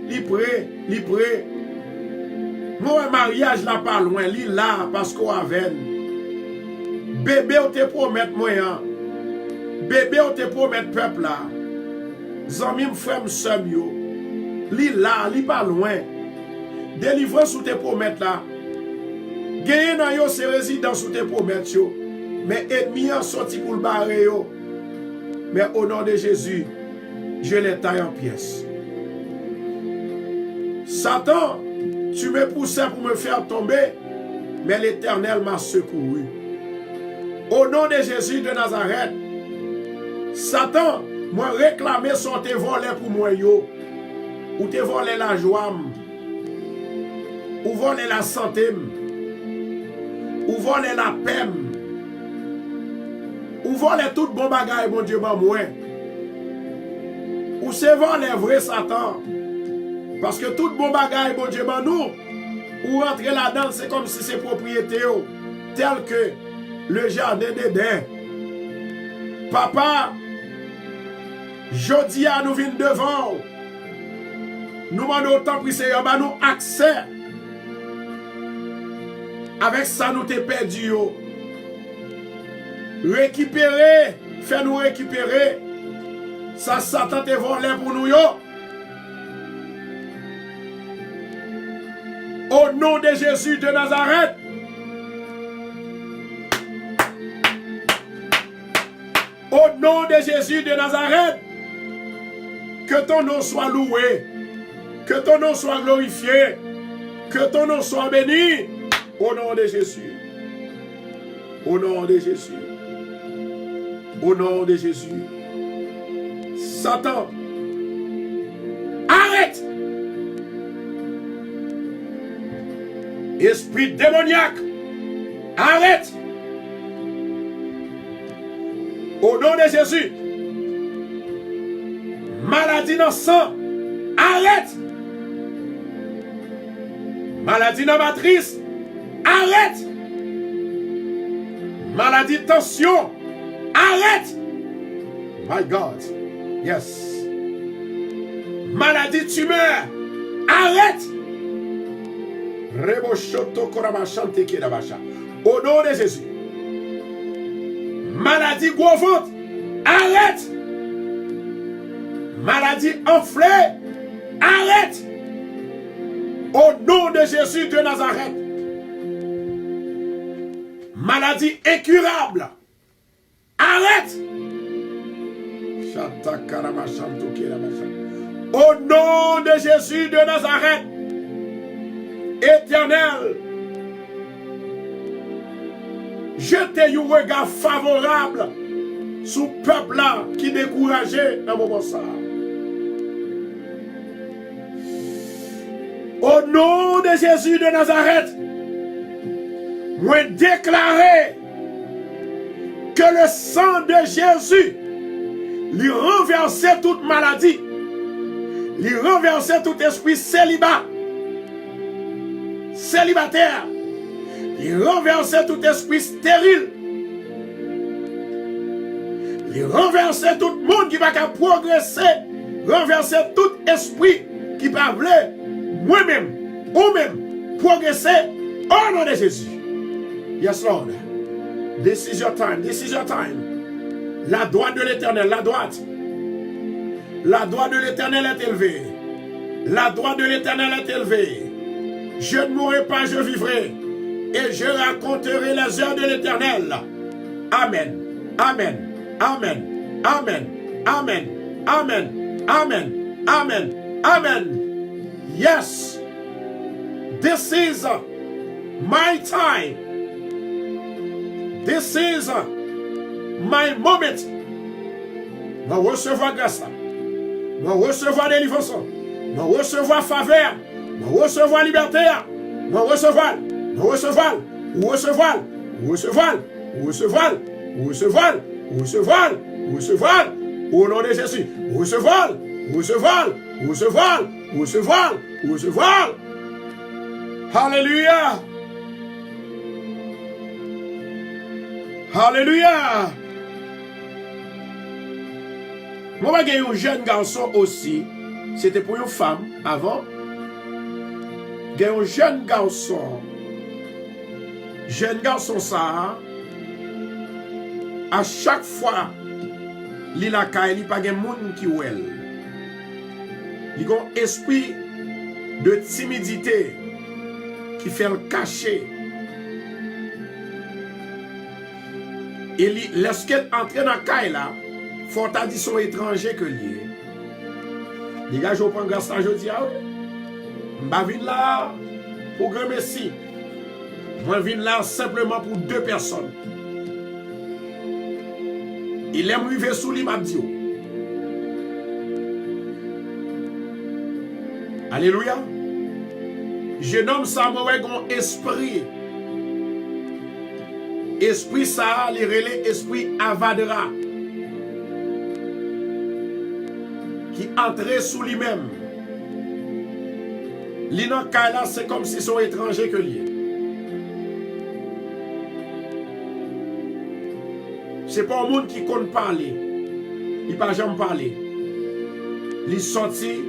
Moi, mariage là pas loin. Li là parce qu'on avait. Bébé, on te promet moi. Bébé, on te promet peuple là. Zami frère soeur yo. Li là, li pas loin. Délivrance ou te promet là. Gagné dans yo c'est résidence ou te promet yo. Mais ennemi en sorti pour le barrer yo. Mais au nom de Jésus, je les taille en pièces. Satan, tu me poussais pour me faire tomber, mais l'Éternel m'a secouru. Au nom de Jésus de Nazareth, Satan, moi réclamé son te volé pour moi yo, ou te volé la joie, ou volé la santé, ou volé la paix, ou voler tout bon bagage, mon Dieu, moi. Ou c'est voler vrai Satan. Parce que tout bon bagage, mon Dieu, nous, ou rentrer là-dedans, c'est comme si c'est propriété, tel que le jardin d'Éden. Papa, jodi à nous venir devant. Nous demandons autant pour Seigneur, nous accès. Avec ça, nous t'es perdu. Récupérer, fais-nous récupérer. Ça, Satan te volé pour nous. Au nom de Jésus de Nazareth. Au nom de Jésus de Nazareth. Que ton nom soit loué. Que ton nom soit glorifié. Que ton nom soit béni. Au nom de Jésus. Au nom de Jésus. Au nom de Jésus. Satan, arrête. Esprit démoniaque, arrête. Au nom de Jésus. Maladie dans le sang, arrête. Maladie dans la matrice, arrête. Maladie de tension, arrête. My God. Yes. Maladie de tumeur, arrête. Au nom de Jésus. Maladie gros ventre, arrête. Maladie enflée, arrête. Au nom de Jésus de Nazareth. Maladie incurable, arrête. Au nom de Jésus de Nazareth, Éternel, jetez un regard favorable sur le peuple là qui est découragé dans mon moment ça. Au nom de Jésus de Nazareth, moi déclarer que le sang de Jésus lui renversait toute maladie, lui renversait tout esprit célibataire, lui renversait tout esprit stérile, lui renversait tout le monde qui va progresser, renversait tout esprit qui va vouloir moi-même, ou même, progresser au nom de Jésus. Yes, Lord. This is your time. This is your time. La droite de l'Éternel, la droite. La droite de l'Éternel est élevée. La droite de l'Éternel est élevée. Je ne mourrai pas, je vivrai. Et je raconterai les heures de l'Éternel. Amen. Amen. Amen. Amen. Amen. Amen. Amen. Amen. Amen. Yes. This is my time. This is my moment. Je vais recevoir grâce. Je vais recevoir délivrance. Je vais recevoir faveur. Je vais recevoir liberté. Je vais recevoir. Je vais recevoir. Ou recevoir. Ou recevoir. Ou recevoir. Ou recevoir. Ou recevoir. Ou recevoir. Au nom de Jésus. Ou recevoir. Ou recevoir. Ou recevoir. Ou recevoir. Ou recevoir. Alléluia. Alléluia. Moi, j'ai un jeune garçon aussi. C'était pour une femme avant. J'ai un jeune garçon. Jeune garçon, ça. À chaque fois, il a pas de monde qui ou elle. Il a un esprit de timidité qui fait le cacher. Et lorsqu'elle entre dans la caille là, il faut dire son étranger que lié. Les gars, je prends grâce à aujourd'hui. Je viens là pour grand messie. Moi, je viens là simplement pour 2 personnes. Il aime vivre sous l'imabdio. Alléluia. Je nomme ça mon esprit. Esprit ça, les relais esprit Avadra. Qui entrait sous lui-même. L'inokala, c'est comme si son étranger que lui. C'est pas un monde qui compte parler. Il ne peut jamais parler. Il sorti,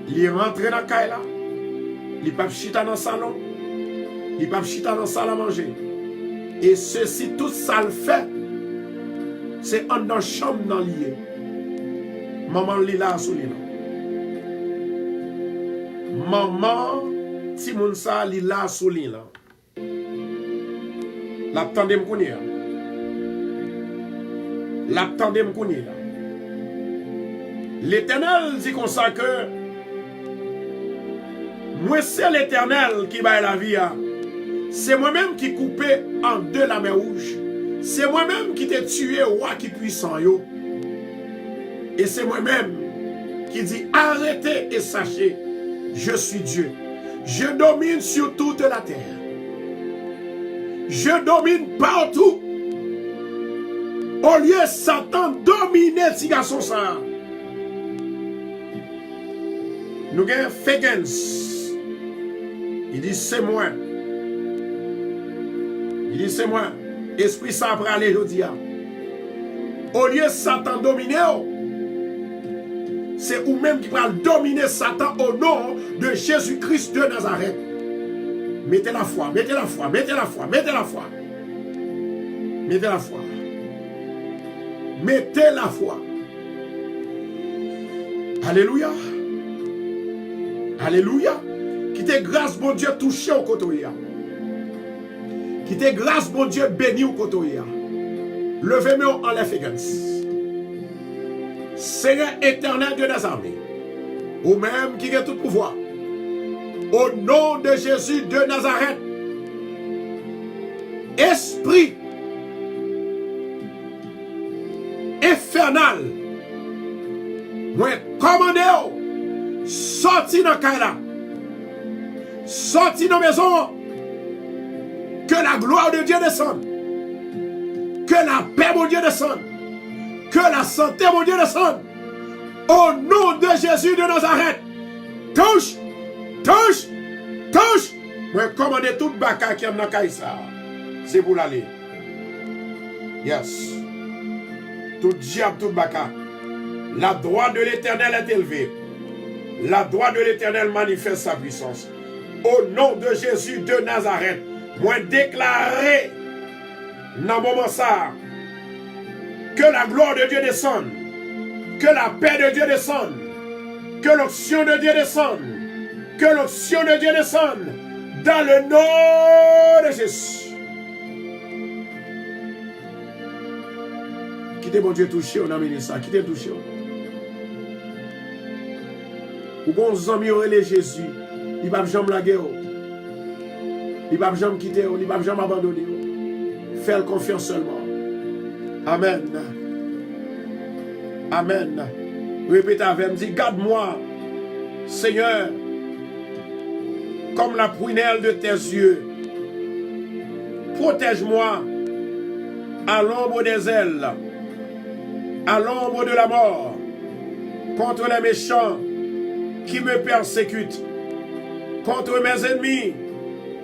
il rentre dans la caille, il ne peut pas chita dans le salon, il ne peut pas chita dans la salle à manger. Et ceci, tout ça le fait, c'est en dans la chambre dans lié. Maman li là sous lui. Maman, si moun sa li là sous lui là. L'attendez me connaître. L'attendez me connaître. L'Éternel dit comme ça que moi c'est l'Éternel qui va la vie. C'est moi-même qui coupé en 2 la mer rouge. C'est moi-même qui t'ai tué roi qui puissant yo. Et c'est moi-même qui dit arrêtez et sachez, je suis Dieu. Je domine sur toute la terre. Je domine partout. Au lieu de Satan dominer ces garçons ça. Nous avons Fegans. Il dit c'est moi. Il dit c'est moi. Esprit ça pour aller aujourd'hui. Au lieu de Satan dominer, c'est vous-même qui va dominer Satan au nom de Jésus-Christ de Nazareth. Mettez la foi, mettez la foi, mettez la foi, mettez la foi. Mettez la foi. Mettez la foi. Alléluia. Alléluia. Qui te grâce, bon Dieu, touché au côté. Qui te grâce, bon Dieu, béni au côté. Levez-moi en l'efficace. Seigneur éternel de nos armées, ou même qui a tout pouvoir, au nom de Jésus de Nazareth, esprit infernal, moi commandez, sorti dans Kaila, sorti dans la maison, que la gloire de Dieu descende, la paix, mon Dieu, descende. Que la santé, mon Dieu, descende. Au nom de Jésus de Nazareth. Touche, touche, touche. Moi, commandez tout baka qui est dans Kaïsa. C'est pour l'aller. Yes. Tout diable, tout baka. La droite de l'Éternel est élevée. La droite de l'Éternel manifeste sa puissance. Au nom de Jésus de Nazareth, moi déclarer dans le moment ça que la gloire de Dieu descende, que la paix de Dieu descende, que l'onction de Dieu descende, que l'onction de Dieu descende dans le nom de Jésus. Quittez mon Dieu touché, on a mis ça, quittez touché. Ou bon zami relé Jésus, il va jamais laguer, il va jamais quitter, il va jamais abandonner. Fais confiance seulement. Amen. Amen. Répétez avec moi, dis, garde-moi, Seigneur, comme la prunelle de tes yeux. Protège-moi à l'ombre des ailes, à l'ombre de la mort, contre les méchants qui me persécutent, contre mes ennemis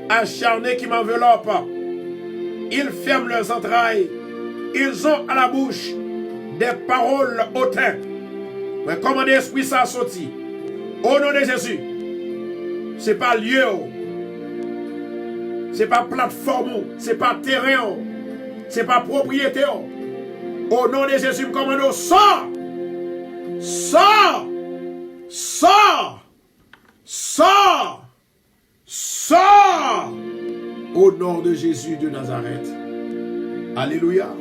acharnés qui m'enveloppent. Ils ferment leurs entrailles, ils ont à la bouche des paroles hautaines. Mais comment l'esprit ça sorti? Au nom de Jésus, c'est pas lieu, c'est pas plateforme, c'est pas terrain, c'est pas propriété. Au nom de Jésus, me commande, sors, sors, sors, sors, sors. Au nom de Jésus de Nazareth. Alléluia.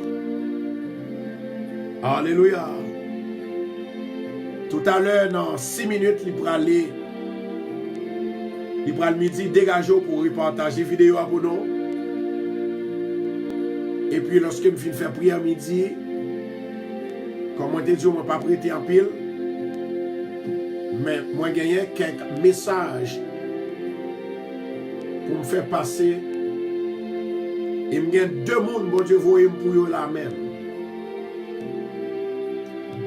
Alléluia. Tout à l'heure, dans 6 minutes, il pourra aller. Il pourra le midi dégager pour repartager vidéo pour nous. Et puis, lorsque je finis de faire prière midi, comme on te dit, je ne vais pas prêter en pile. Mais moi, j'ai gagné quelques messages pour me faire passer. Et il y a 2 mondes, bon Dieu, voyez pour la même.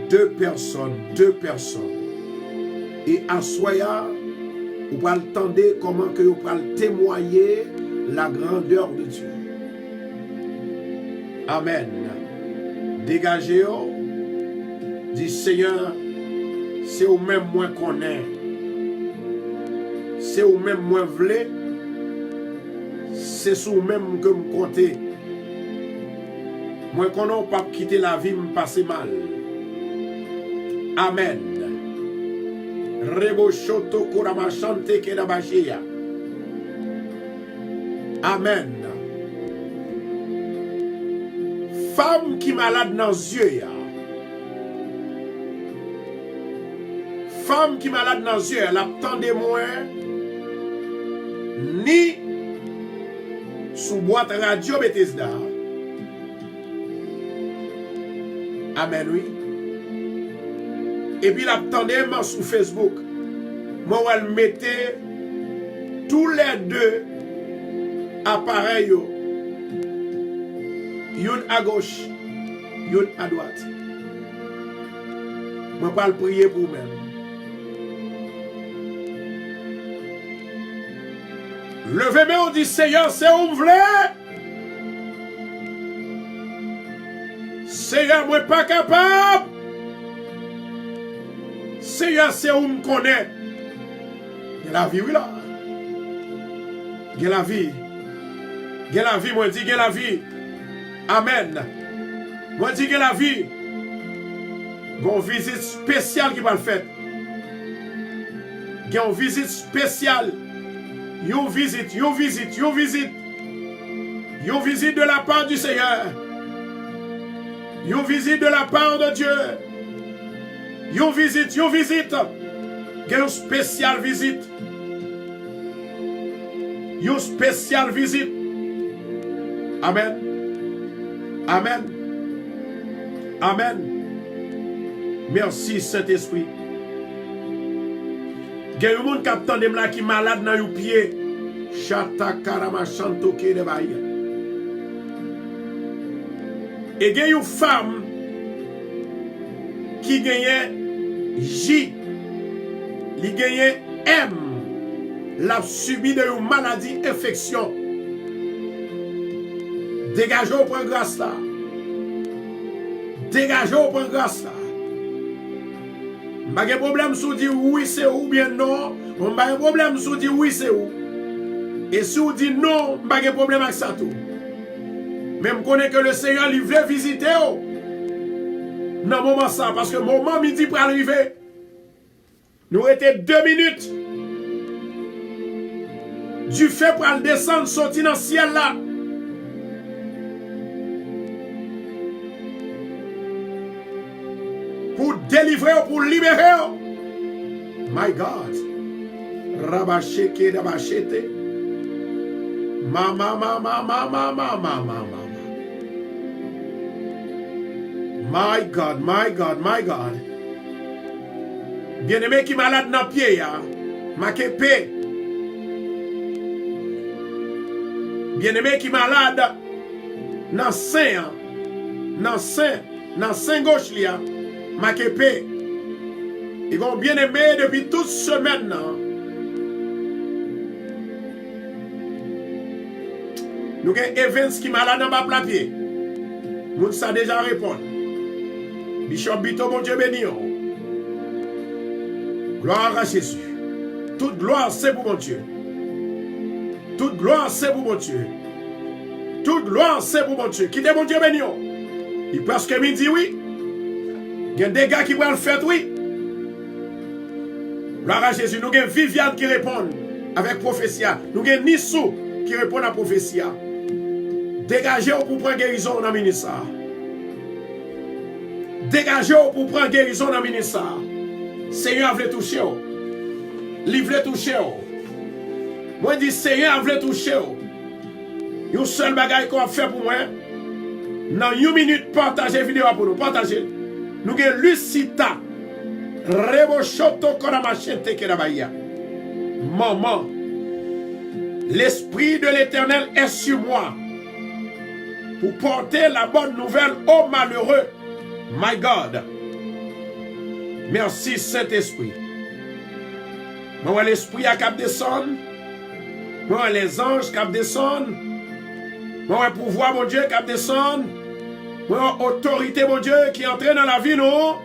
2 personnes. Et à soya, vous pouvez entendre comment que vous pouvez témoigner la grandeur de Dieu. Amen. Dégagez-vous. Dis Seigneur, c'est au même moins qu'on est. C'est au même moins vle. C'est sous même que me compter. Moi qu'on n'a pas quitté la vie, me passer mal. Amen. Rebo shoto kurama chante kedabashia. Amen. Femme qui malade dans les yeux. Femme qui malade dans les yeux, elle attend de moi. Ni sous boîte radio Bethesda. Amen, oui. Et puis, l'attendait sur Facebook. Moi, elle mettait tous les 2 appareils. Une à gauche, une à droite. Moi, pas le prier pour moi. Levez-moi, on dit Seigneur, c'est où vous voulez. Seigneur, moi pas capable. Seigneur, c'est où me connaît. Il y a la vie, oui là. Il y a la vie. Il y a la vie, moi dis, il y a la vie. Amen. Moi dis, il y a la vie. Bon, visite spéciale qui va le faire. Il y a une visite spéciale. Une visite de la part du Seigneur. Une visite de la part de Dieu. Une visite. Une spéciale visite. Une spéciale visite. Amen. Amen. Amen. Merci Saint-Esprit. Il y a un monde qui est malade dans le pied. Chata karama chantoke de baïa. Et il y a une femme qui gagne J, qui gagne M, l'a subi de une maladie, infection. Dégagez au point grâce là. Dégagez au point grâce là. Pas de problème si vous dites oui c'est ou bien non. Pas de problème si vous dites oui c'est où. Et si vous dites non, pas de problème avec ça tout. Même je connais que le Seigneur lui veut visiter. Dans le moment ça, parce que le moment midi pour arriver, nous étions 2 minutes. Du fait pour aller descendre, sortir dans le ciel là. Pour délivrer, pour libérer. My God. Rabacheke, rabachete. Mama. My God. Bien-aimé qui malade dans le pied, ma képé. Bien-aimé qui malade dans le sein, dans le sein gauche, ma képé. Ils vont bien-aimé depuis toute semaine. Nous avons Evans qui malade dans ma plapier. Moun sa déjà répondu. Bishop Bito, mon Dieu béni. Gloire à Jésus. Toute gloire, c'est pour mon Dieu. Toute gloire, c'est pour mon Dieu. Toute gloire, c'est pour mon Dieu. Qui est mon Dieu béni? Il pense que midi, oui. Il y a des gars qui vont le faire, oui. Gloire à Jésus. Nous avons Viviane qui répond avec prophétie. Nous avons Nissou qui répond à prophétie. Dégagez pour prendre guérison dans le ministère. Dégagez pour prendre guérison dans le ministère. Seigneur veut toucher. Il veut toucher. Moi, je dis Seigneur veut toucher. Une seule bagaille qu'on va faire pour moi. Dans 1 minute, partagez la vidéo pour nous. Partagez. Nous avons Lucita. Rebochoto Koramachente Kerabaya. Maman, l'Esprit de l'Éternel est sur moi pour porter la bonne nouvelle aux malheureux. My God. Merci Saint-Esprit. Moi, l'Esprit à cap descendre. Moi, les anges cap descendre. Moi, le pouvoir, mon Dieu, cap descendre. Moi, autorité, mon Dieu, qui entre dans la vie, nous.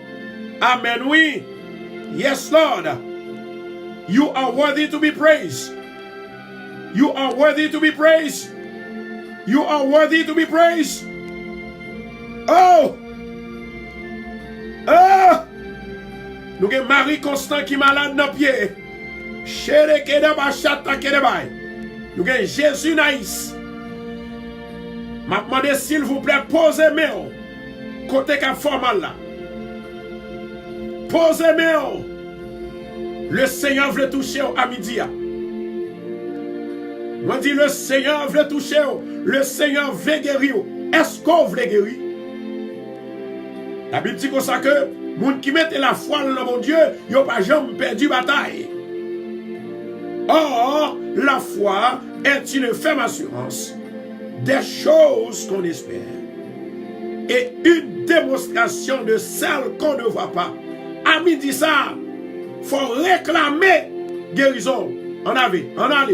Amen, oui. Yes, Lord. You are worthy to be praised. You are worthy to be praised. You are worthy to be praised. Oh! Oh! Nous avons Marie Constant qui est malade dans le pied. Nous avons Jésus Naïs. Je demande s'il vous plaît, posez main côté qu'a formal là. Posez main. Le Seigneur veut toucher à midi. Moi dis le Seigneur veut toucher. Le Seigneur veut guérir. Est-ce qu'on veut guérir? La Bible dit comme ça que les gens qui mettent la foi dans mon Dieu, ils n'ont pas jamais perdu bataille. Or, la foi est une ferme assurance des choses qu'on espère et une démonstration de celles qu'on ne voit pas. À midi ça, il faut réclamer guérison. En allez. Pas la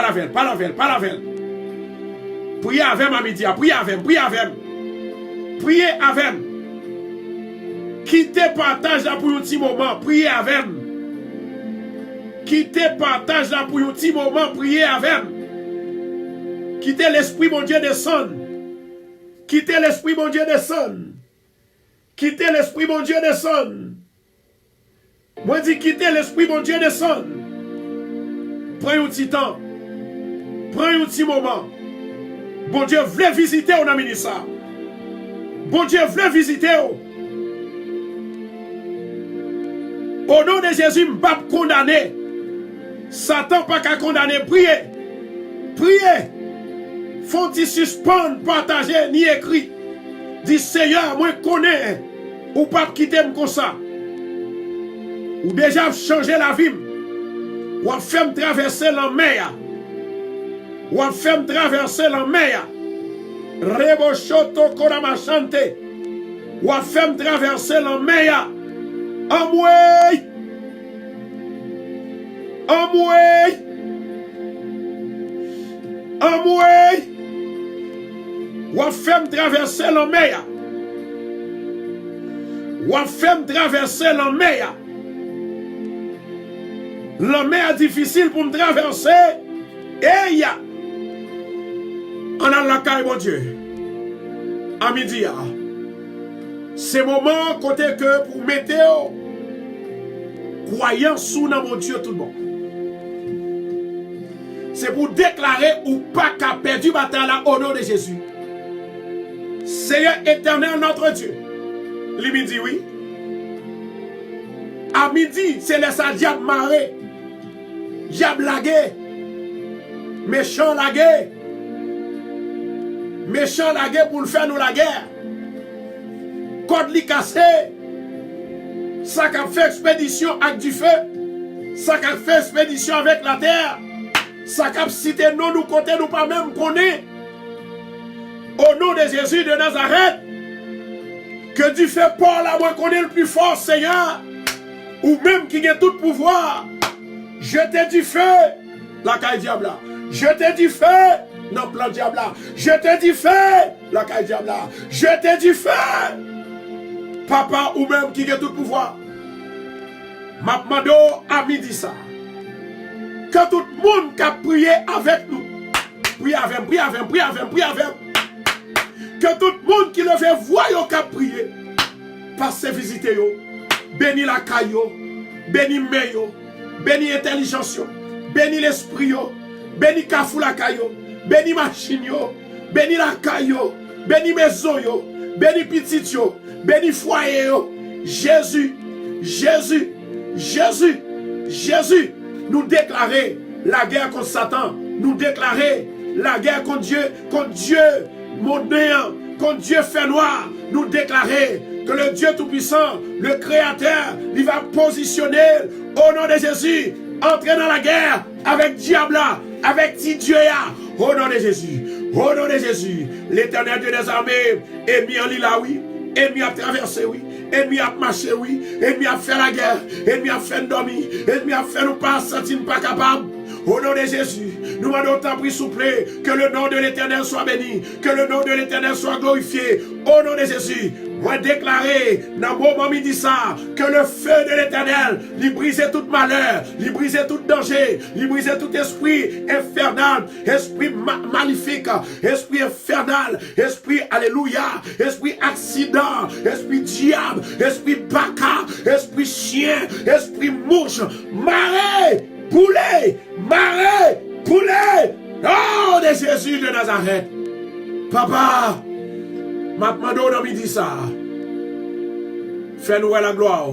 veille. Priez avec ma midi, priez avec. Priez avec. Quittez partage là pour un petit moment, priez avec. Quittez partage là pour un petit moment, priez avec. Quittez l'esprit, mon Dieu, descend. Quittez l'esprit, mon Dieu, descend. Quittez l'esprit, mon Dieu, descend. Moi, dis quittez l'esprit, mon Dieu, descend. Prends un petit temps. Prends un petit moment. Bon Dieu voulait visiter on a mis ça. Bon Dieu voulait visiter. Au nom de Jésus, je ne vais pas condamner. Satan pas qu'à condamner. Priez. Faut-il suspendre, partager, ni écrit. Dis Seigneur, moi je connais. Ou pas quitter comme ça. Ou déjà changer la vie. Ou faire traverser la mer. Ou faire traverser la mer. Rebochoto Koramachante. Ou a fait traverser l'enmeya. Amoué. Amoué. Amoué. Ou a fait traverser l'enmeya. Ou a fait traverser l'enmeya. L'enmeya difficile pour me traverser. Et ya. On a la caille, mon Dieu. À midi, c'est moment côté que pour mettre croyance sous dans mon Dieu tout le monde. C'est pour déclarer ou pas qu'a perdu bataille au nom de Jésus. Seigneur éternel notre Dieu. Il me dit oui. À midi, c'est le diable maré. Diable lagué. Méchant lagué. Méchant lagué pour le faire nous la guerre. Code li cassé. Ça qu'a fait expédition avec du feu. Ça qu'a fait expédition avec la terre. Ça qu'a cité nous côté nous pas même connaît. Au nom de Jésus de Nazareth. Que du feu Paul la moi connaît le plus fort Seigneur. Ou même qui a tout pouvoir. Jetez du feu. La caille diable. Jetez du feu. Non, plan diable. Jetez du feu. La caille diable. Jetez du feu. Papa ou même qui a tout pouvoir. M'a demandé à midi ça. Que tout le monde qui a prié avec nous. Priez avec, priez avec, priez avec, priez avec. Que tout le monde qui le fait voir qui a prié. Passez visiter yo. Béni la caille yo. Béni meyo. Béni intelligence yo. Béni l'esprit yo. Béni kafou la caille yo. Béni machine yo. Béni la caille yo. Béni maison yo. Béni petit yo. Béni foyer yo. Jésus, Jésus, Jésus, Jésus, nous déclarer la guerre contre Satan, nous déclarer la guerre contre Dieu, mon néant, contre Dieu fait noir, nous déclarer que le Dieu Tout-Puissant, le Créateur, il va positionner au nom de Jésus, entrer dans la guerre avec diable, avec petit Dieu, au nom de Jésus, au nom de Jésus, l'Éternel Dieu des armées est mis en lila, oui. Ennemi a traversé, oui. Ennemi a marché, oui. Ennemi a fait la guerre. Ennemi a fait dormir. Ennemi a fait nous pas sentir pas capable. Au nom de Jésus, nous demandons tant pis souple que le nom de l'Éternel soit béni, que le nom de l'Éternel soit glorifié. Au nom de Jésus, moi déclarer dans le moment midi ça que le feu de l'Éternel lui brisait tout malheur, lui brisait tout danger, lui brisait tout esprit infernal, esprit maléfique, esprit infernal, esprit alléluia, esprit accident, esprit diable, esprit baka, esprit chien, esprit mouche, marée, poulet, marée, poulet, oh de Jésus de Nazareth. Papa, m'a demandé dans midi ça. Fais-nous la gloire.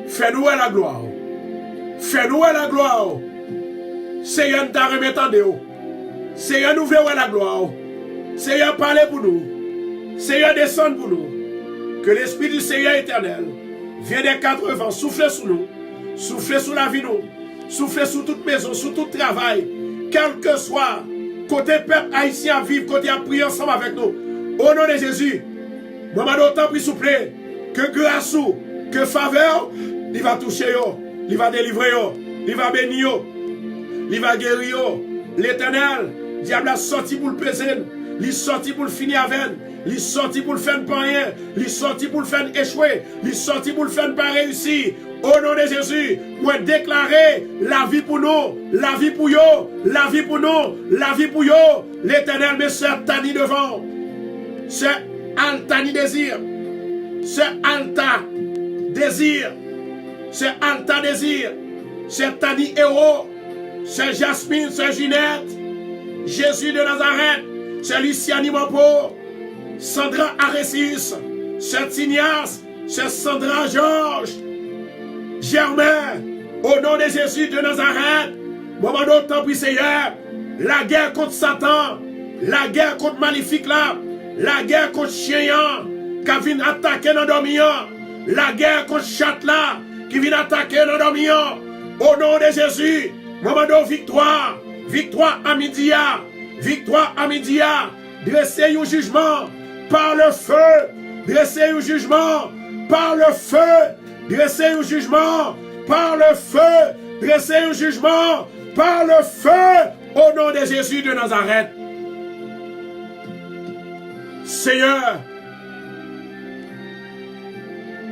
Fais-nous la gloire. Fais-nous la gloire. Seigneur, nous remettons. Seigneur, nous verrons la gloire. Seigneur, parlez pour nous. Seigneur, descend pour nous. Que l'Esprit du Seigneur éternel vienne des quatre vents, souffle sur nous. Souffle sur la vie nous. Souffle sur toute maison, sur tout travail. Quel que soit côté peuple haïtien à vivre, côté à prier ensemble avec nous. Au nom de Jésus, maman d'autant plus souple que grâce ou que faveur, il va toucher yo, il va délivrer yo, il va bénir yo, il va guérir yo. L'Éternel, diable a sorti pour le peser, il est sorti pour le finir avec, il est sorti pour le faire pas rien, il est sorti pour le faire échouer, il est sorti pour le faire pas réussir. Au nom de Jésus, moi déclarer la vie pour nous, la vie pour yo, la vie pour nous, la vie pour yo. L'Éternel me sert tani devant. C'est Altani désir. C'est Alta désir. C'est Alta désir. C'est Tani héros. C'est Jasmine, c'est Ginette. Jésus de Nazareth. C'est Luciani Mampo. Sandra Aresis. C'est Tignas. C'est Sandra Georges. Germain. Au nom de Jésus de Nazareth. Moment d'autant puis Seigneur. La guerre contre Satan. La guerre contre Maléfique là. La guerre contre chien qui vient attaquer nos dormants. La guerre contre chat là qui vient attaquer nos dormants. Au nom de Jésus, moment de victoire. Victoire à midi. Victoire à midi. Dressez un jugement par le feu. Dressez un jugement par le feu. Dressez un jugement par le feu. Dressez un jugement par le feu. Au nom de Jésus de Nazareth. Seigneur,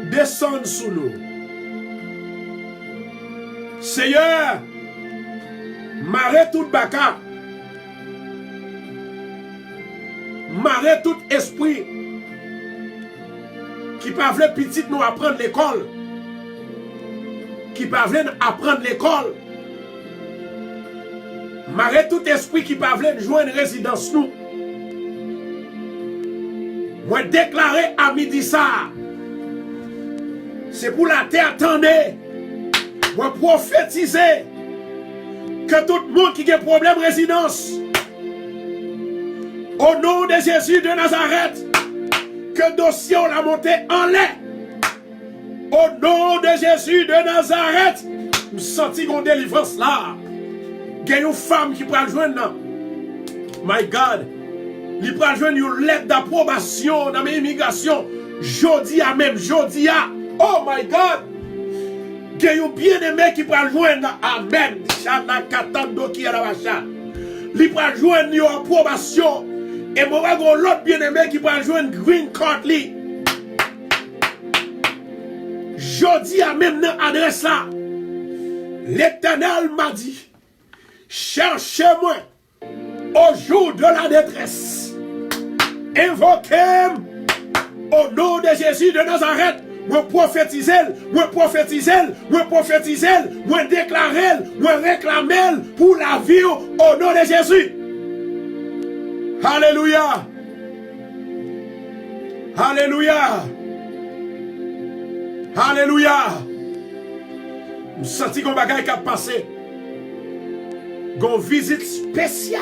descends sous nous. Seigneur, marre tout baka. Marre tout esprit qui pas veut petit nous apprendre l'école. Qui pas veut apprendre l'école. Marre tout esprit qui pas veut jouer une résidence nous. Moi déclarer à midi ça. C'est pour la terre attendez. Moi prophétiser que tout le monde qui a problème résidence, au nom de Jésus de Nazareth, que dossier on l'a monté en lait. Au nom de Jésus de Nazareth, nous sentons une délivrance là. Il y a une femme qui peut joindre. My God, il peut joindre une lettre d'approbation dans mes immigrations. Jodi à même, jodi à. Oh my God. Il y a un bien-aimé qui peut joindre. Amen. Il peut joindre une approbation. Et moi, j'ai l'autre bien-aimé qui peut joindre green card. Jodi à même dans l'adresse là. L'Éternel m'a dit, cherchez-moi au jour de la détresse. Invoquez-moi au nom de Jésus de Nazareth. Moi prophétiser, moi prophétiser, moi prophétiser, moi déclarer, moi réclamer pour la vie au nom de Jésus. Alléluia. Alléluia. Alléluia. Nous sentons qu'on bagaille qui a passé. Une visite spéciale.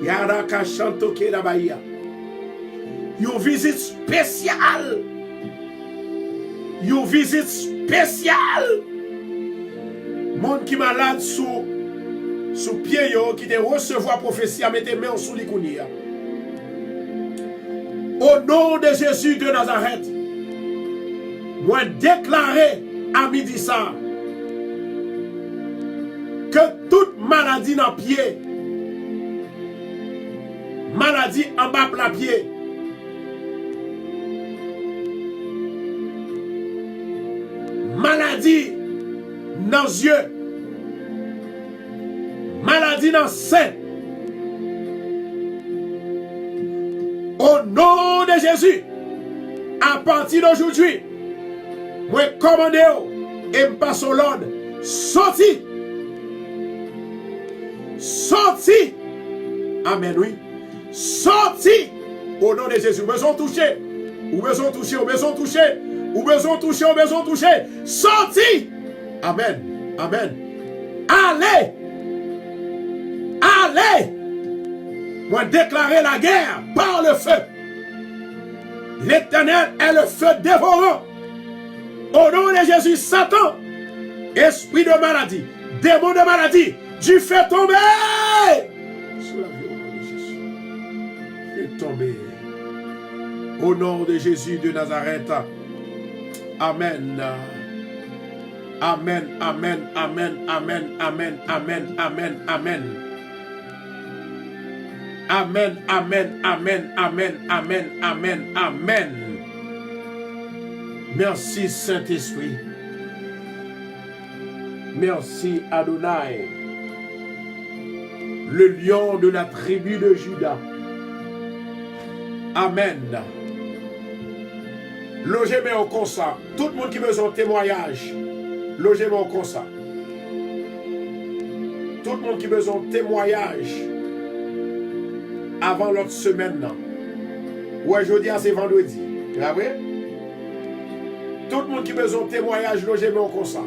Yaraka chantoke la bahia. Une visite spéciale. Une visite spéciale. Monde qui malade sous pied yo qui te recevoir prophétie à mettre main sous les kounia. Au nom de Jésus de Nazareth. Moi déclarer à midi ça que toute maladie dans pied, maladie en bas de la pied, maladie dans les yeux, maladie dans le sein, au nom de Jésus, à partir d'aujourd'hui, moi commande et me passe au l'ordre, sorti. Sorti. Amen, oui. Sorti. Au nom de Jésus. Ou besoin toucher. Ou besoin toucher. Ou besoin toucher. Ou besoin toucher. Ou besoin toucher. Sorti. Amen. Amen. Allez. Allez. Moi déclarer la guerre par le feu. L'Éternel est le feu dévorant. Au nom de Jésus, Satan, esprit de maladie, démon de maladie, tu fais tomber. Sous la vie au nom de Jésus. Fais tomber. Au nom de Jésus de Nazareth. Amen. Amen. Amen. Amen. Amen. Amen. Amen. Amen. Amen. Amen. Amen. Amen. Amen. Amen. Amen. Amen. Merci Saint-Esprit. Merci Adonai. Le lion de la tribu de Juda. Amen. Logez-moi au constat. Tout le monde qui besoin de témoignage, logez-moi au constat. Tout le monde qui besoin de témoignage avant l'autre semaine. Ouais, jeudi, c'est vendredi. Vous voyez? Tout le monde qui besoin de témoignage, logez-moi au constat.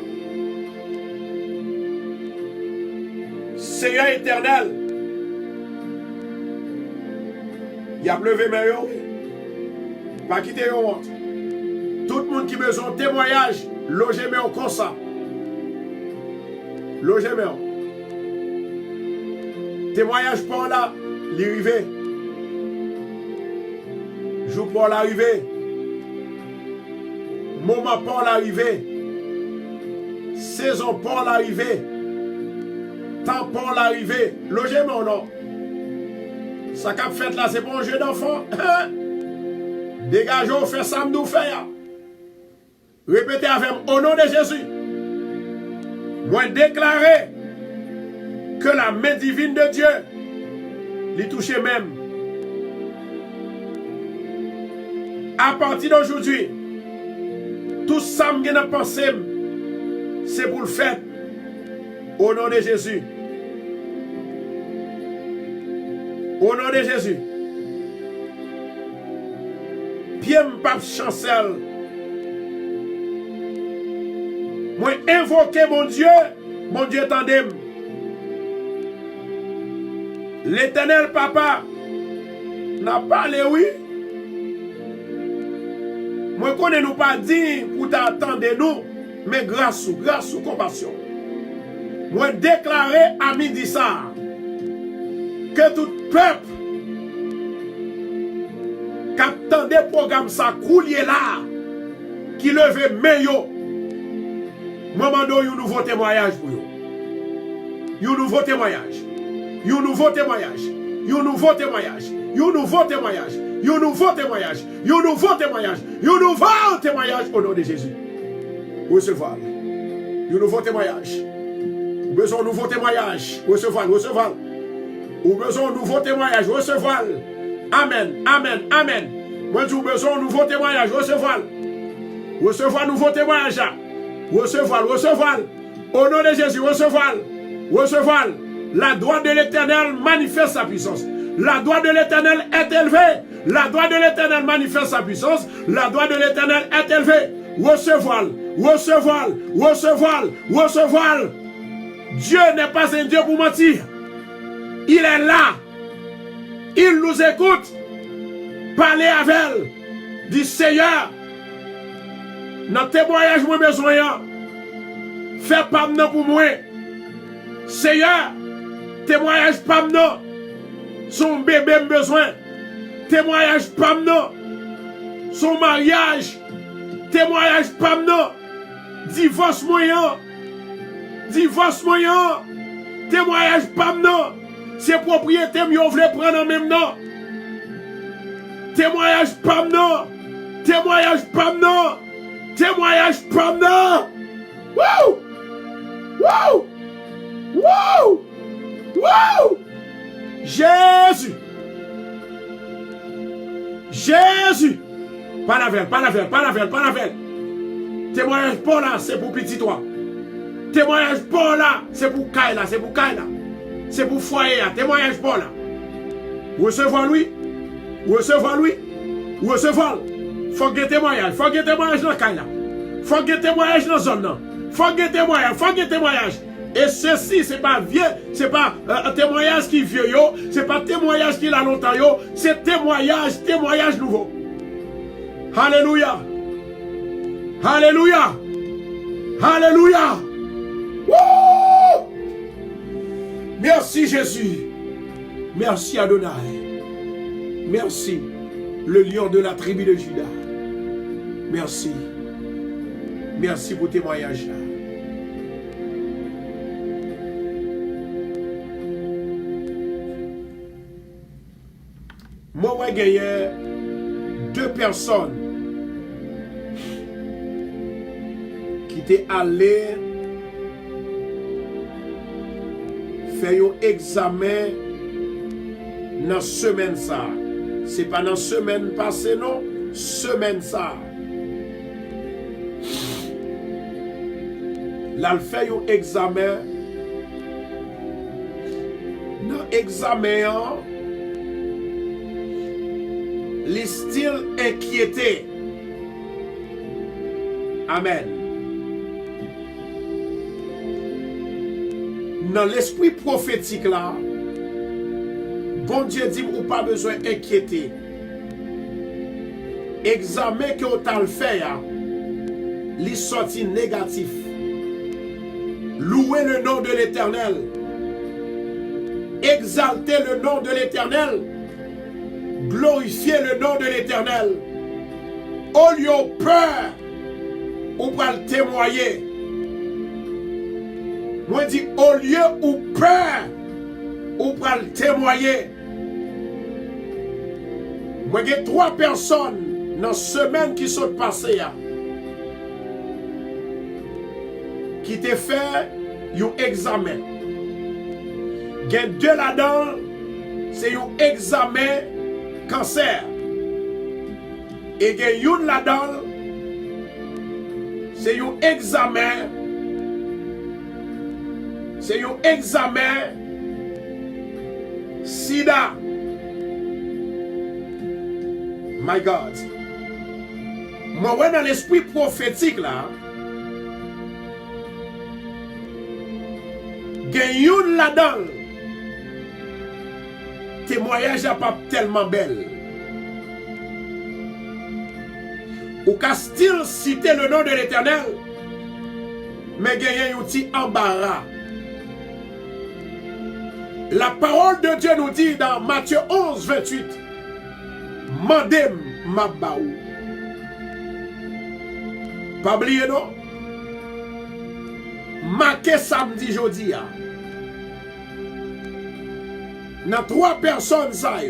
Seigneur éternel, il a pleuvé, mais pas quitter honte. Tout le monde qui besoin de témoignage, logez-moi au constat. Logez-moi. Témoignage par là, l'arrivée. Jour pour l'arrivée. Moment pour l'arrivée. Saison pour l'arrivée. Temps pour l'arrivée. Logement, non. Ça qu'a fait là, c'est pour un jeu d'enfant. Dégageons, fait ça, nous faire. Répétez avec moi, au nom de Jésus. Moi déclarer que la main divine de Dieu l'y touche même. À partir d'aujourd'hui, tout ça que je pense, c'est pour le faire. Au nom de Jésus. Au nom de Jésus. Pierre Pape Chancel. Moi invoquer mon Dieu tandem. L'Éternel Papa n'a pas parlé, oui. Moi connais nous pas dit pour t'attendre nous, mais grâce ou compassion. Moi déclarer à midi ça que tout peuple qui attendait le programme ça coulier là, qui levait meilleur. Moi mando un nouveau témoignage pour vous. Un nouveau témoignage. Un nouveau témoignage. Un nouveau témoignage. Un nouveau témoignage. Un nouveau témoignage. Un nouveau témoignage. Un nouveau témoignage au nom de Jésus. Recevoir. Un nouveau témoignage. Ou besoin de nouveau témoignage. Recevoir. Recevoir. Ou besoin de nouveau témoignage. Recevoir. Amen. Amen. Amen. Moi, j'ai besoin de nouveau témoignage. Recevoir. Recevoir nouveau témoignage. Recevoir. Recevoir. Au nom de Jésus. Recevoir. Recevoir. La droite de l'Éternel manifeste sa puissance. La droite de l'Éternel est élevée. La droite de l'Éternel manifeste sa puissance. La droite de l'Éternel est élevée. Recevoir. Recevoir. Recevoir. Recevoir. Dieu n'est pas un Dieu pour mentir. Il est là. Il nous écoute. Parlez avec elle. Dit Seigneur, notre témoignage, moi besoin. Fais pas maintenant pour moi. Seigneur, témoignage pas maintenant. Son bébé besoin. Témoignage pas maintenant. Son mariage. Témoignage pas maintenant. Divorce moyen. Divorce moyen. Témoignage pas maintenant. Ses propriétés mieux voulaient prendre en même temps. Témoignage pas maintenant. Témoignage pas maintenant. Témoignage pas maintenant. Wouh! Wouh! Wouh! Wouh! Jésus! Jésus! Pas la veille, pas la veille, pas la veille, pas la veille. Témoignage pas là, c'est pour petit toi. Témoignage pas là, c'est pour Kaila, c'est pour Kaila. C'est pour foyer, témoignage pas là. Recevoir lui, recevoir lui, recevoir. Faut que témoignage, faut que témoignage dans Kaila. Faut que témoignage dans zone là. Faut que témoignage, faut que témoignage. Et ceci, c'est pas vieux, c'est pas un témoignage qui est vieux, c'est pas témoignage qui est là longtemps, c'est témoignage nouveau. Alléluia. Alléluia. Alléluia. Wouh! Merci Jésus. Merci Adonai. Merci, le lion de la tribu de Juda. Merci. Merci pour témoignage là. Moi, j'ai gagné 2 personnes qui étaient allées faire un examen dans la semaine ça. Ce n'est pas dans la semaine passée, non. Semaine ça. Là, elle fait un examen. Dans l'examen, les styles inquiétés. Amen. Dans l'esprit prophétique là, bon Dieu dit ou pas besoin d'inquiéter. Examen que vous avez fait, les sorties négatifs. Louez le nom de l'Éternel. Exaltez le nom de l'Éternel. glorifier le nom de l'Éternel. Au lieu de peur, ou pas le témoigner. Moi dis au lieu où peur, ou pas le témoigner. Moi j'ai 3 personnes dans la semaine qui sont passées qui te fait un examen. Il y a 2 là-dedans, c'est un examen cancer. Et il y a une là-dedans, c'est un examen. C'est un examen sida. My God. Moi, ouais, dans l'esprit prophétique là, gagne là-dedans. Témoignage n'est pas tellement belle. Ou qu'à style citer le nom de l'Éternel, mais gagne un petit embarras. La parole de Dieu nous dit dans Matthieu 11, 28, Mandem Mabaou. Pas oublier non? Marqué samedi jeudi. Dans 3 personnes, ça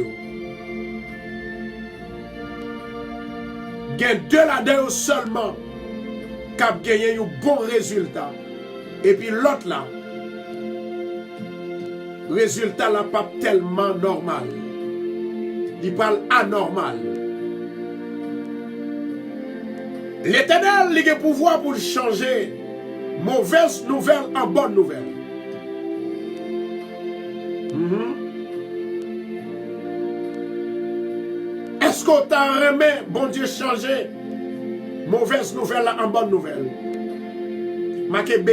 y a 2 là-dedans seulement qui ont gagné un bon résultat. Et puis l'autre là, résultat là pas tellement normal. Il parle anormal. L'Éternel il a le pouvoir pour changer mauvaise nouvelle en bonne nouvelle. Est-ce qu'on t'a remis, bon Dieu, changer mauvaise nouvelle en bonne nouvelle? Marquez B.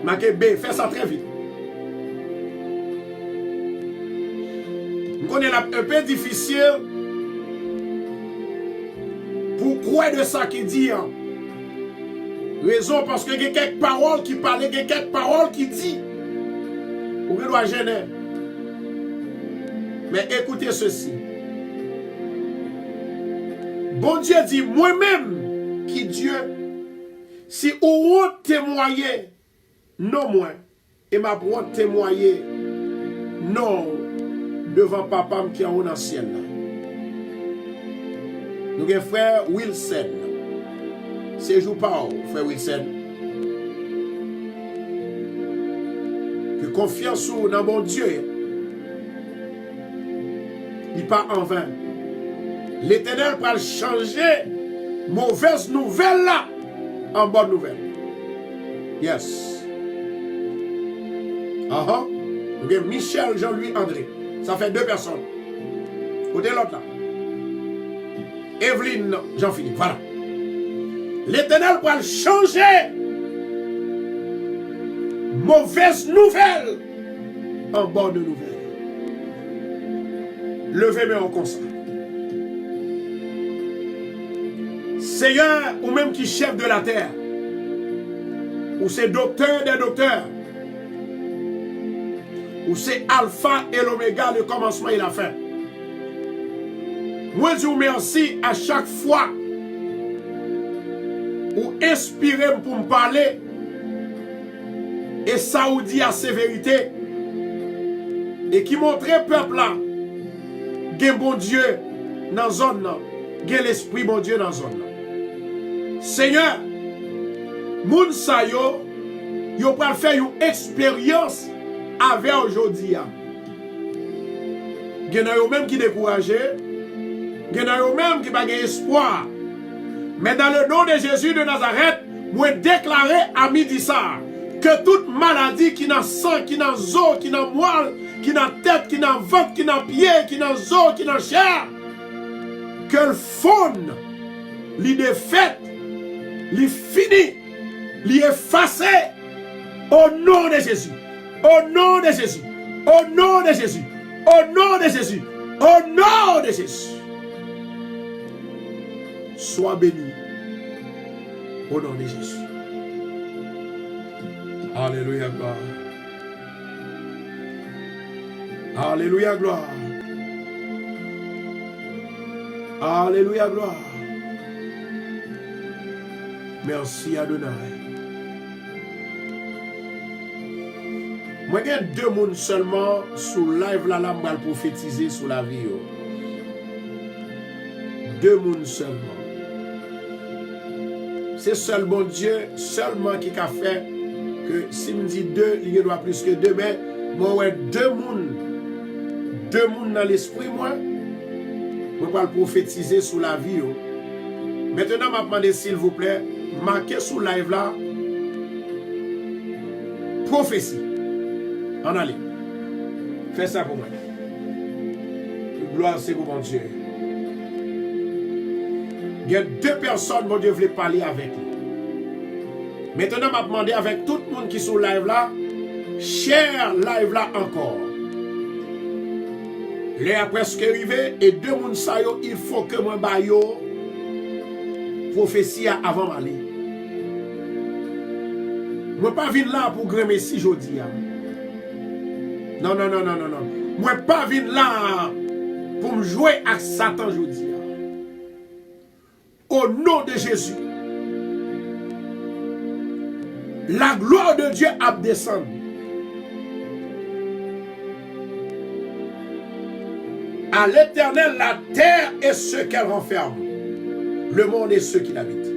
Marquez B. Fais ça très vite. On est un peu difficile pour croire de ça qui dit. Raison parce que il y a quelques paroles qui parlent, il y a quelques paroles qui disent. Ou il doit gêner. Mais écoutez ceci. Bon Dieu dit, moi-même qui Dieu, si vous témoignez, non moi, et ma pour témoigner, non, devant papa qui est en ancien là. Nous avons frère Wilson. C'est jour par frère Wilson. Que confiance dans mon Dieu. Il n'est pas en vain. L'Éternel va changer mauvaise nouvelle là en bonne nouvelle. Yes. Nous avons Michel, Jean-Louis, André. Ça fait 2 personnes. Côté l'autre là. Evelyne, Jean-Philippe. Voilà. L'Éternel va changer mauvaise nouvelle en bonne nouvelle. Levez-moi en constat. Seigneur, ou même qui chef de la terre, ou c'est docteur des docteurs, ou c'est alpha et l'oméga, le commencement et la fin. Moi, je vous remercie à chaque fois ou inspirez pour me parler et ça vous dit à sévérité et qui montrait peuple là gen bon Dieu dans la zone là, gen l'esprit bon Dieu dans la zone là. Seigneur, moun sa yo pral faire une expérience avec aujourd'hui. Gen yo même qui découragé, gen yo même qui pas espoir. Mais dans le nom de Jésus de Nazareth, moi déclarer à midi ça que toute maladie qui n'a sang, qui n'a os, qui n'a moelle, qui n'a tête, qui n'a ventre, qui n'a pied, qui n'a os, qui n'a chair, que le faune, li défaite, li fini, li effacé au nom de Jésus. Au nom de Jésus. Au nom de Jésus. Au nom de Jésus. Au nom de Jésus. Sois béni. Au nom de Jésus. Alléluia, gloire. Alléluia, gloire. Alléluia, gloire. Merci Adonai. Moi, il y a 2 personnes seulement sous live là, je vais prophétiser sur la vie. 2 personnes seulement. C'est seul bon Dieu, seulement qui a fait que si me dit 2, il y doit plus que 2, mais moi, ouais, 2 personnes dans l'esprit, moi, je vais prophétiser sur la vie. Maintenant, je vais demander, s'il vous plaît, marquez sous live là, prophétie. En allez. Fais ça pour moi. Gloire, c'est pour mon Dieu. Il y a 2 personnes, mon Dieu, voulait parler avec lui. Maintenant, je vais demander avec tout le monde qui est sur live là, share live là encore. L'heure presque arrivé et 2 personnes, ça, il faut que moi baille prophétie avant d'aller. Je ne pas venir là pour grand messie aujourd'hui. Non. Moi pas venir là pour me jouer à Satan aujourd'hui. Au nom de Jésus. La gloire de Dieu a descendu. À l'Éternel, la terre et ce qu'elle renferme. Le monde et ceux qui l'habitent.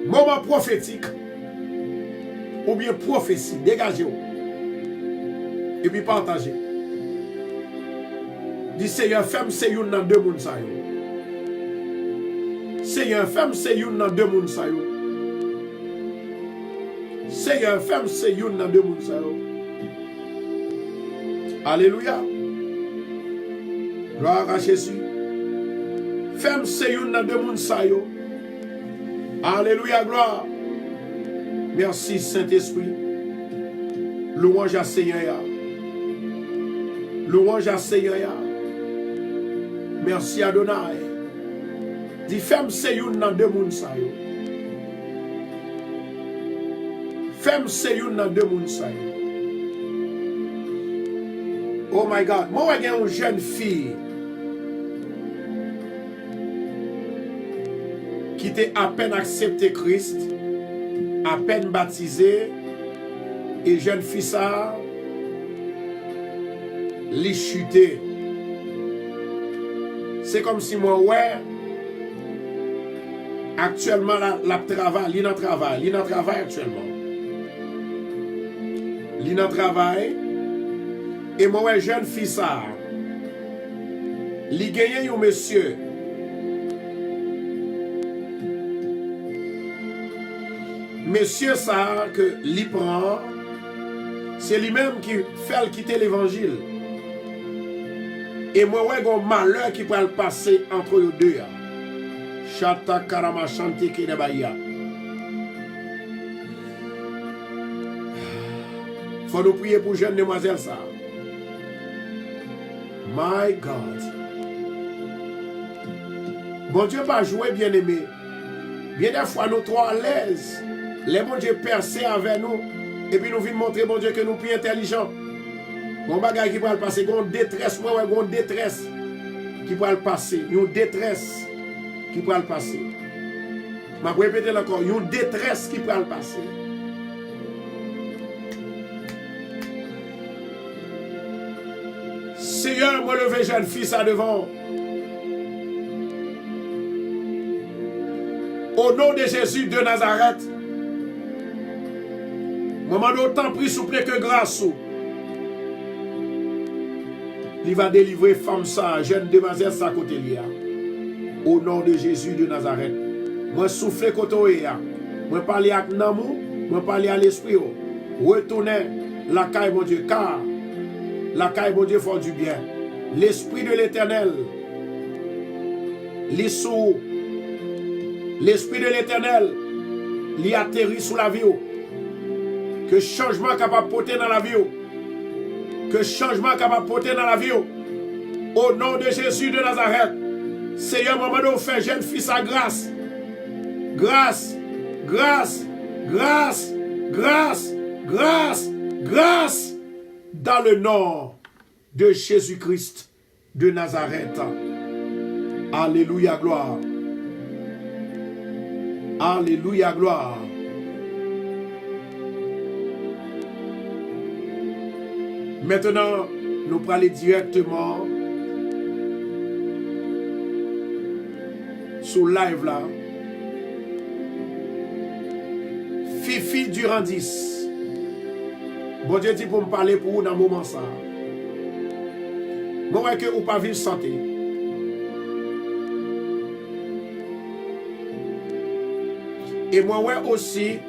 Moment prophétique. Ou bien prophétie. Dégagez-vous. Et puis partagez. Dis Seigneur, femme, c'est une dans 2 personnes ça. Seigneur, femme, c'est une dans 2 personnes ça. Seigneur, femme, c'est une dans 2 personnes ça. Alléluia. Gloire à Jésus. Femme, c'est une dans 2 personnes ça. Alléluia, gloire. Merci Saint-Esprit. Louange à Seigneur. Louange à Seigneur. Merci Adonai. Dis femme c'est une dans 2 personnes ça. Femme c'est une dans 2 personnes ça. Oh my God. Moi j'ai une jeune fille qui était à peine accepté Christ, à peine baptisée, et jeune fille ça les chuter. C'est comme si moi, ouais, actuellement, la travail, il travail actuellement. Il travail. Et moi, ouais, jeune fille ça, il gagne un monsieur. Monsieur ça, que l'y prend, c'est lui-même qui fait quitter l'évangile. Et moi, ouais, un malheur qui peut le passer entre les deux. Chata karama chanté qui de Bahia. Faut nous prier pour jeune demoiselle ça. My God. Bon Dieu pas jouer bien aimé. Bien des fois nous trop à l'aise. Les bon Dieu percé avec nous. Et puis nous venons montrer bon Dieu que nous plus intelligents. Bon bagage qui va le passer, une détresse, moi une détresse qui va le passer, une détresse qui va le passer. Je vais répéter encore, une détresse qui va le passer. Seigneur, moi lever jeune fils à devant. Au nom de Jésus de Nazareth, moi d'autant pris souple que grâce. Il va délivrer femme ça, jeune demoiselle ça côté là. Au nom de Jésus de Nazareth. Moi souffler côté là. Moi parler avec l'amour, moi parler à l'esprit. Retourner la caille mon Dieu car la caille mon Dieu font du bien. L'esprit de l'Éternel. L'esprit de l'Éternel il atterrit sous la vie. Que changement capable de porter dans la vie. Que changement capable de porter dans la vie. Au nom de Jésus de Nazareth. Seigneur, maman, fait jeune fille sa grâce. Grâce, grâce, grâce, grâce, grâce, grâce. Dans le nom de Jésus-Christ de Nazareth. Alléluia, gloire. Alléluia, gloire. Maintenant, nous allons aller directement sur live là. Fifi Durandis. Bon Dieu dit pour me parler pour vous dans le moment ça. Bon, que vous pas vivre santé. Et moi, ouais aussi,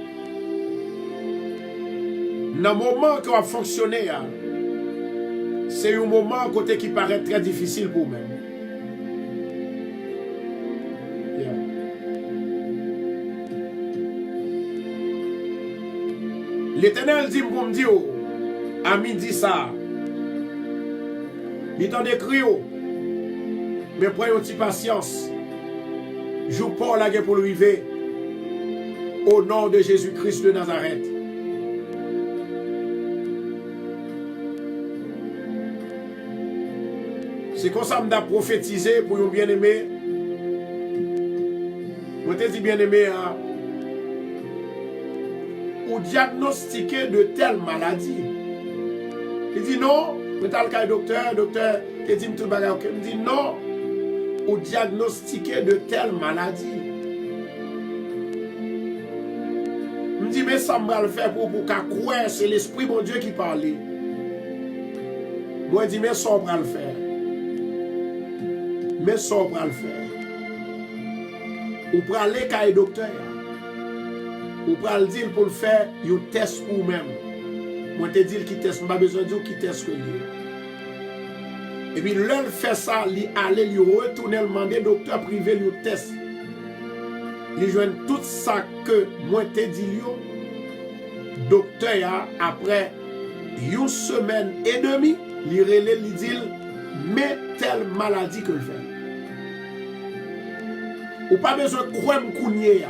dans le moment que va fonctionner, c'est un moment côté qui paraît très difficile pour vous-même. Yeah. L'Éternel dit pour me dire, à midi ça, il t'en écrit, mais prenez une petite patience. Joue pas la guerre pour le vivre. Au nom de Jésus-Christ de Nazareth. C'est comme ça que je prophétisé pour un bien-aimé. Je te dis bien-aimé, ou diagnostiqué de telle maladie. Il dit non, je suis le docteur, qui dit tout le bagage. Il dit non, ou diagnostiqué de telle maladie. Je me dis, mais ça va le faire pour qu'à croire, c'est l'Esprit mon Dieu qui parle. Moi, je dis, mais ça va le faire. Mais ça va le faire. Ou pour aller qu'à un docteur. Ou pour aller dire pour le faire, il teste pour vous-même. Moi, je te dis qu'il teste, je n'ai pas besoin de dire qu'il teste que lui. Et puis, l'un fait ça, il aller, il retourner, demander au docteur privé, il teste. Il joue tout ça que moi te dit docteur après une semaine et demie il relève il dit mais telle maladie que le fait ou pas besoin de croire m'kounye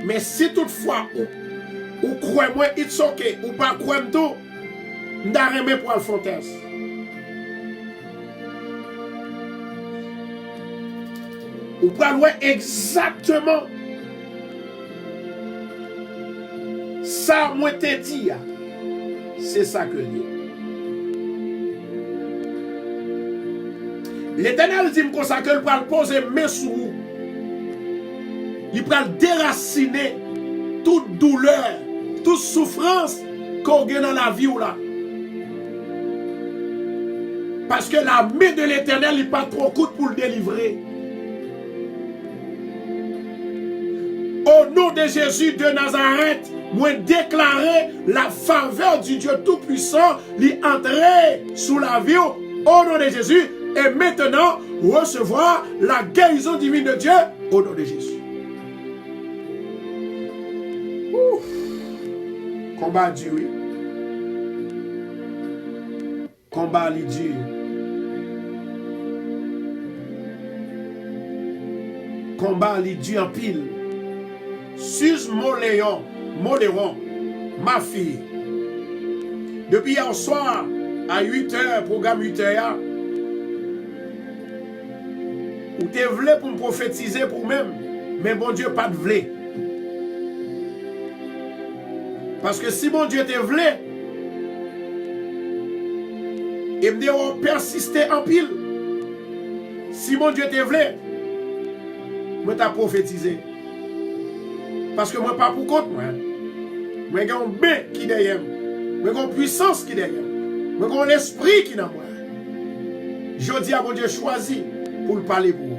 mais si toutefois ou croire moi it's okay ou pas croire tout m'darreme pour le fontaine. Ou pas loin exactement ça moi te dit c'est ça que dit. L'Éternel dit comme ça que il va poser main sur vous. Il va déraciner toute douleur, toute souffrance qu'on a dans la vie ou là. Parce que la main de l'Éternel n'est pas trop courte pour le délivrer. Au nom de Jésus de Nazareth, moi déclarer la faveur du Dieu Tout-Puissant, lui entrer sous la vie au nom de Jésus et maintenant recevoir la guérison divine de Dieu au nom de Jésus. Ouf. Combat dur. Combat dur. Combat dur en pile. Suze Moléon, ma fille. Depuis hier soir, à 8h, programme 8h, ou te voulez pour me prophétiser pour même, mais bon Dieu pas de voulez. Parce que si bon Dieu te voulait, il me dit on persister en pile. Si bon Dieu te voulait, moi t'as prophétisé. Parce que moi, pas pour compte, moi. Moi, j'ai un bien qui derrière. Moi, j'ai une puissance qui derrière. Moi, j'ai un esprit qui est dans moi. Je dis à mon Dieu, choisi pour le parler pour vous.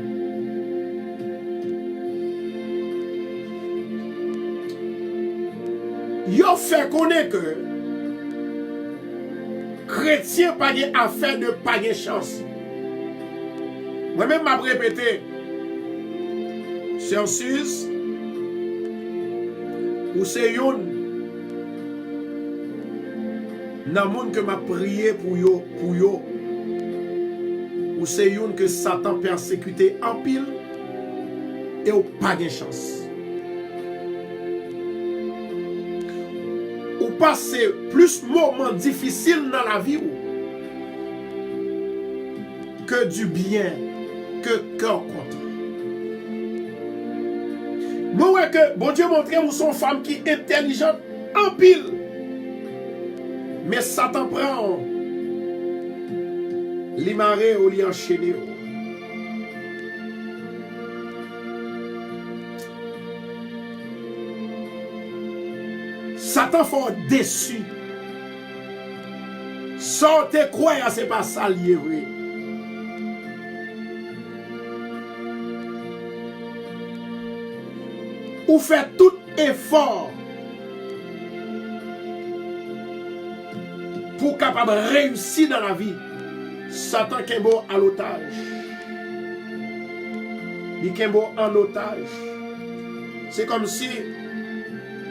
Yo fait connaître que chrétien pas de affaire de pas de chance. Moi-même, m'a répété, Census, ou c'est yon nan moun que m'a prié pour yo ou c'est yon que Satan persécuté en pile et ou pas de chance ou passer plus moments difficiles dans la vie que du bien, que cœur content. Moi, ouais que bon Dieu montre vous son femme qui est intelligente en pile. Mais Satan prend les marées ou les enchaîner. Satan fort déçu. Sortez quoi, c'est pas ça lié vrai. Ou fait tout effort pour capable réussir dans la vie. Satan kembo à l'otage. Il kembo en otage. C'est comme si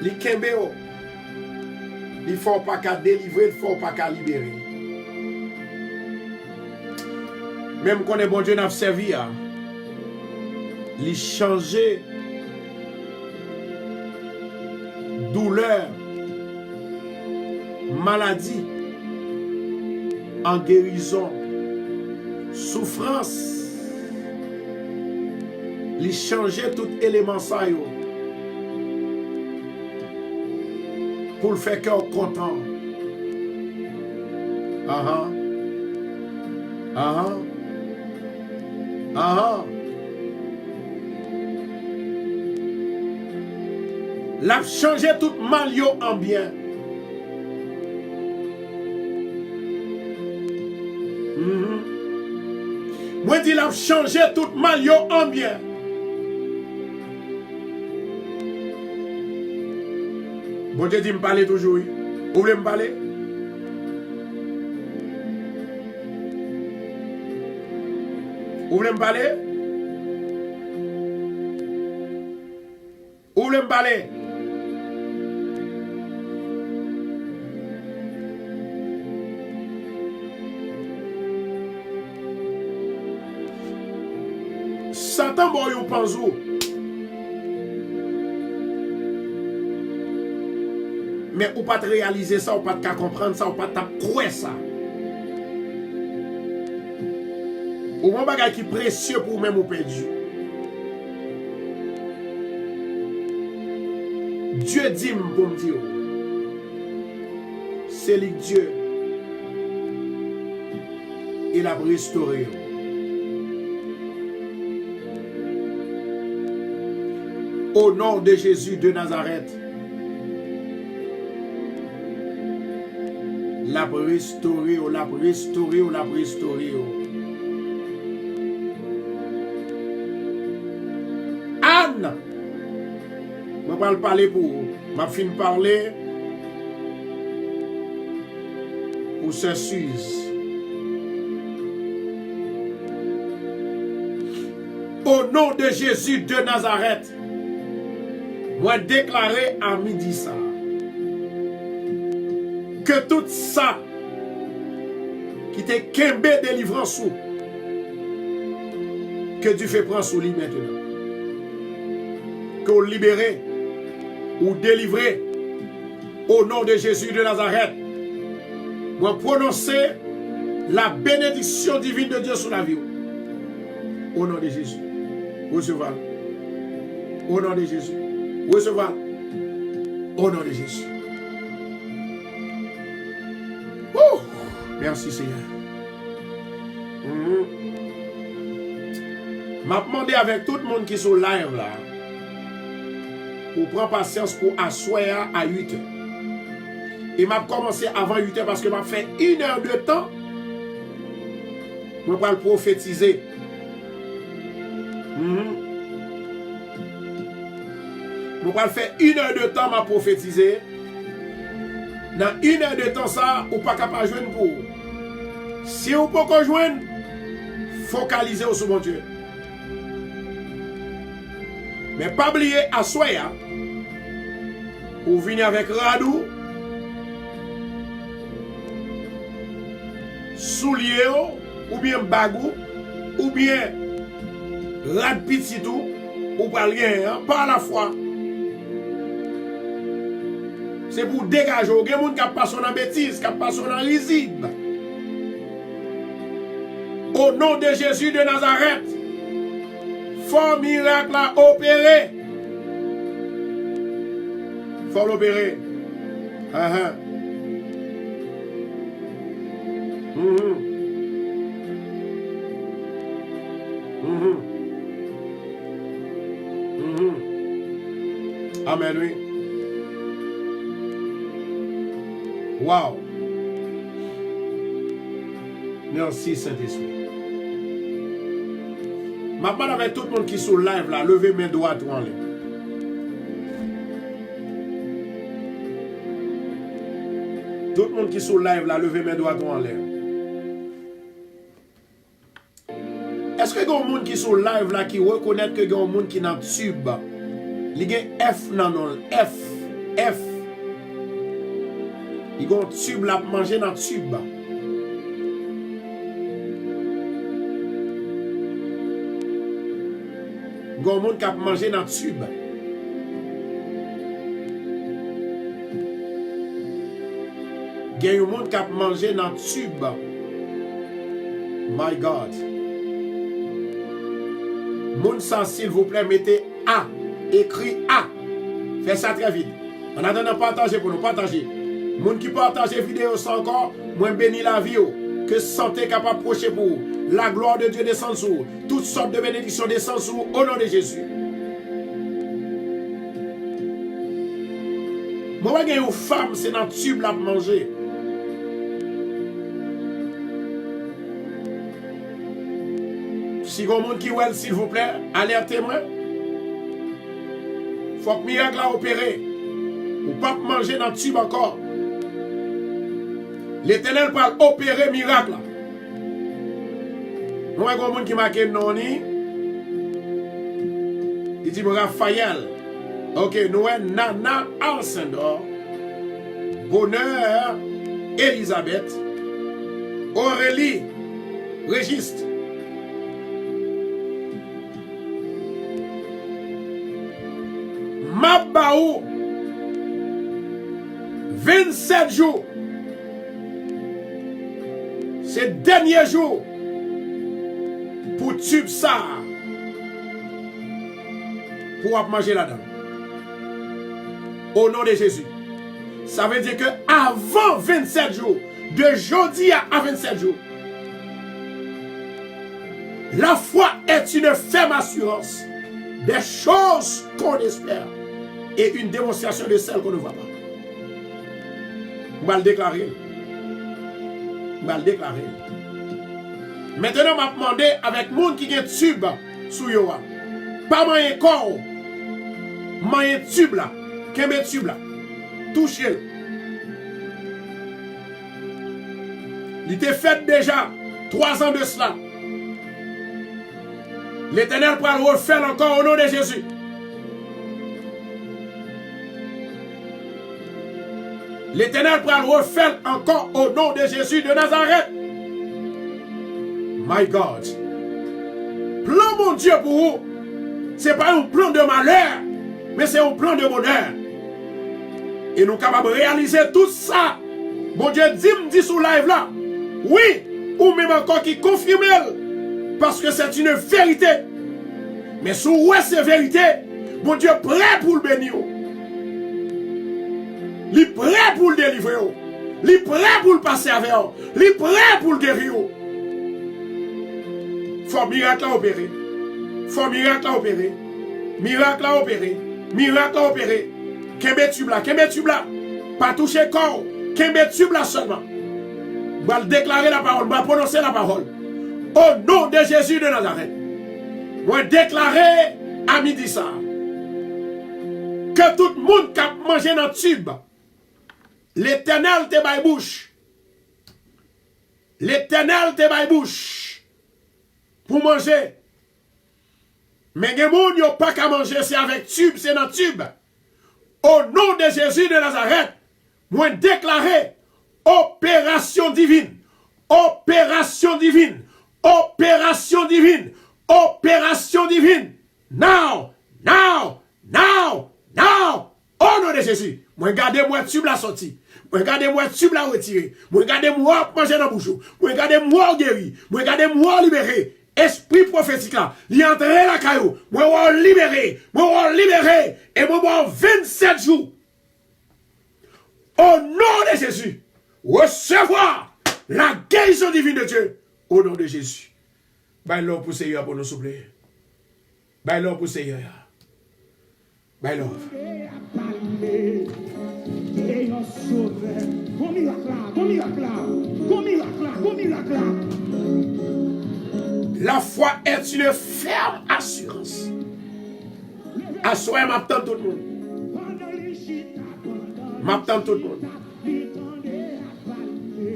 il kembo il faut pas qu'à délivrer, il faut pas qu'à libérer. Même quand est bon Dieu n'a servi à il changer douleur, maladie en guérison, souffrance. Il changer tout élément ça yo, pour le faire cœur content. Ah ah. Ah ah. Ah ah. L'a changé tout mal yo en bien. Moi dis l'a changé tout mal yo en bien. Bon Dieu dit me parler toujours. Vous voulez me parler? Vous voulez me parler? Vous voulez me parler? Satan bon yon panzou. Mais ou pas te réaliser ça, ou pas te comprendre ça, ou pas te croire ça. Ou mon bagage qui est précieux pour même ou perdu. Dieu dit pour me dire, c'est lui Dieu. Il a restauré. Au nom de Jésus de Nazareth, la restauré, la restauré, la restauré. Anne, je vais pas parler pour vous. Je vais parler pour ce Suisse. Au nom de Jésus de Nazareth, moi déclarer à midi ça. Que tout ça qui t'est kembe délivrance sous, que Dieu fait prendre sous lui maintenant. Que vous libérez ou délivrez au nom de Jésus de Nazareth. Moi prononcer la bénédiction divine de Dieu sur la vie. Au nom de Jésus. Recevez. Au nom de Jésus. Recevez. Au nom de Jésus. Merci Seigneur. M'a demandé avec tout le monde qui est sur live là, pour prendre patience pour asseoir à 8 heures. Et m'a commencé avant 8 heures parce que m'a fait 1 heure de temps. Je vais le prophétiser. Je vais faire 1 heure de temps m'a prophétiser. Dans 1 heure de temps ça, ou pas capable de joindre pour. Si vous ne pouvez pas joindre, focalisez sur mon Dieu. Mais pas oublier à soya. Ou venir avec radou, soulier, ou bien bagou, ou bien rad pititou, ou pas rien, par la foi. C'est pour dégager. Il y a des gens qui passent dans la bêtise, qui passent dans la risible. Au nom de Jésus de Nazareth. Fort miracle à opérer. Faut l'opérer. Amen, oui. Wow. Merci Saint-Esprit. Ma parole avec tout le monde qui est sur live là, levez main droite ou en l'air. Tout le monde qui est sur live là, levez main droite ou en l'air. Est-ce que il y a un monde qui est sur live là qui reconnaît que il y a un monde qui est dans le tube? Il y a un F non, F. Il y a un tube là pour manger dans le tube. Il y a un monde qui a mangé dans le tube. Il y a un monde qui a mangé dans le tube. My God. Monde sans, s'il vous plaît, mettez A. Écrit A. Faites ça très vite. En attendant, partagez pour nous. Partagez. Monde qui partage vidéo sans encore, moi bénis la vie. Que santé capable de procher pour vous. La gloire de Dieu descend sur vous. Toutes sortes de bénédictions descendent sur vous au nom de Jésus. Moi, je une femme, c'est dans le tube là pour manger. Si vous avez un monde qui est, s'il vous plaît, alertez-moi. Il faut que miracle a opéré. Ou pas manger dans le tube encore. L'Éternel va opérer miracle. Moi, il y a un monde qui m'a dit non. Il dit Raphaël. Ok, nous sommes Nana Alcindor. Bonheur Elisabeth. Aurélie Régiste. Mabaou 27 jours. C'est le dernier jour pour tube ça. Pour manger là-dedans. Au nom de Jésus. Ça veut dire que avant 27 jours, de jeudi à 27 jours, la foi est une ferme assurance des choses qu'on espère et une démonstration de celles qu'on ne voit pas. On va le déclarer. On va le déclarer. Maintenant, on va demander avec le monde qui a un tube sous Yoa. Pas moyen corps. Moyen tube là. Qu'est-ce que tube là? Touchez-le. Il était fait déjà 3 ans de cela. L'Éternel pourra le refaire encore au nom de Jésus. L'Éternel pourra le refaire encore au nom de Jésus de Nazareth. My God. Plan mon Dieu pour vous. Ce n'est pas un plan de malheur, mais c'est un plan de bonheur. Et nous sommes capables de réaliser tout ça. Mon Dieu dit sur live là. Oui, ou même encore qui confirme. Parce que c'est une vérité. Mais si vous avez cette vérité, mon Dieu est prêt pour le bénir. Il est prêt pour le délivrer. Il est prêt pour le passer avec. Il est prêt pour le guérir. Il faut miracle à opérer. Il faut miracle à opérer. Miracle à opérer. Miracle à opérer. Qu'est-ce que tu là? Pas toucher le corps. Qu'est-ce que tu là seulement? Je vais déclarer la parole. Je vais prononcer la parole. Au nom de Jésus de Nazareth. Je vais déclarer à midi ça. Que tout le monde qui a mangé dans le tube. L'Éternel te baille bouche. L'Éternel te baille bouche. Pour manger. Mais les gens n'ont pas qu'à manger, c'est avec tube, c'est dans tube. Au nom de Jésus de Nazareth, moi déclarer opération divine. Opération divine. Opération divine. Opération divine. Now. Now. Now. Now. Au nom de Jésus. Moi gardez moi tube la sortie. Moi regarder moi tube la retirer. Moi regarder moi manger dans bouche. Moi regarder moi guéri. Moi regarder moi libéré. Esprit prophétique là, il est entré la caillou. Moi libéré. Moi libéré. Et moi 27 jours. Au nom de Jésus, recevoir la guérison divine de Dieu. Au nom de Jésus. Bye l'homme pour Seigneur pour nous souffler. Bye l'homme pour Seigneur. Bye l'homme. La foi est une ferme assurance. Assurez m'attend tout le monde. M'attend tout le monde.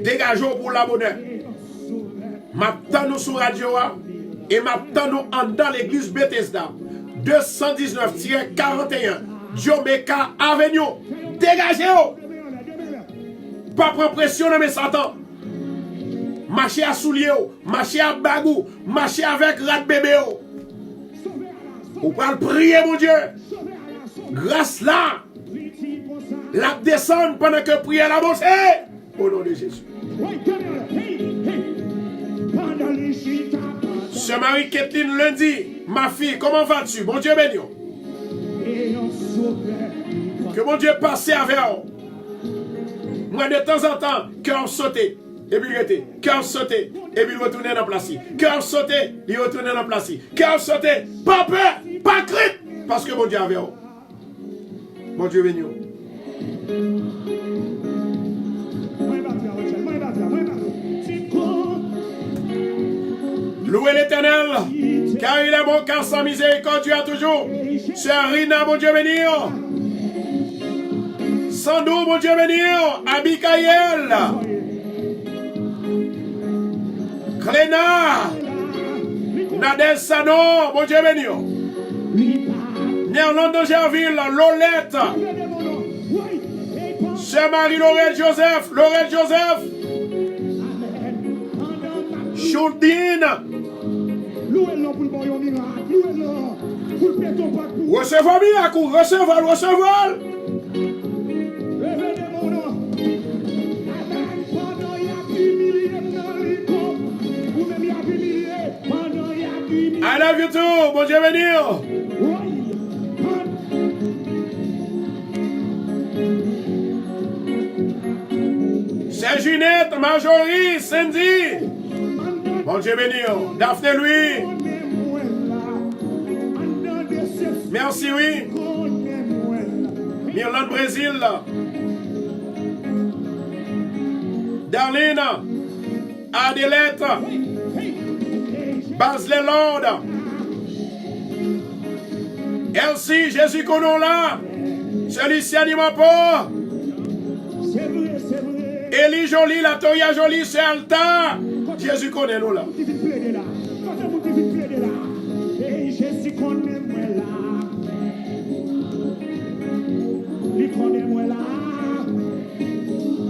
Dégageons pour la bonheur. M'attend nous sur radio et m'attend nous en dans l'église Bethesda 219-41 Jamaica Avenue. Dégagez-vous. Pas prendre pression dans mes Satan. Marcher à soulier, marcher à bagou, marcher avec rat bébé. Vous pouvez prier, mon Dieu. Grâce là, la descendre pendant que prière la montée. Au nom de Jésus. Ce Marie-Kathleen lundi, ma fille, comment vas-tu? Mon Dieu béni. Que mon Dieu passe avec vous. Moi, de temps en temps, cœur sauté, et puis arrêté. Cœur sauté, et puis retourner dans la place. Cœur sauté, il retourne dans la place. Cœur sauté, pas peur, pas crainte, parce que mon Dieu avec vous. Mon Dieu béni. Louez l'Éternel, car il est bon, car sa miséricorde dure toujours. Sœur Rina, mon Dieu béni. Sandou, mon Dieu béni. Abikaïel. Cléna. Nadel Sano, mon Dieu béni. Néerlande Gerville, Lolette. Sœur Marie Laurel Joseph. Choudine. Recevez miracle, recevez. I love you too, bon Dieu béni. C'est Junette, Marjorie, Cindy. Bon Dieu béni. Daphné Louis. Merci, oui. Mirland Brésil. Darlene. Adélette. Basley Lord. Elsie, Jésus Conon là. Celui-ci anima pas. Élie Jolie, la Toya Jolie, c'est Alta. Jésus connaît nous là.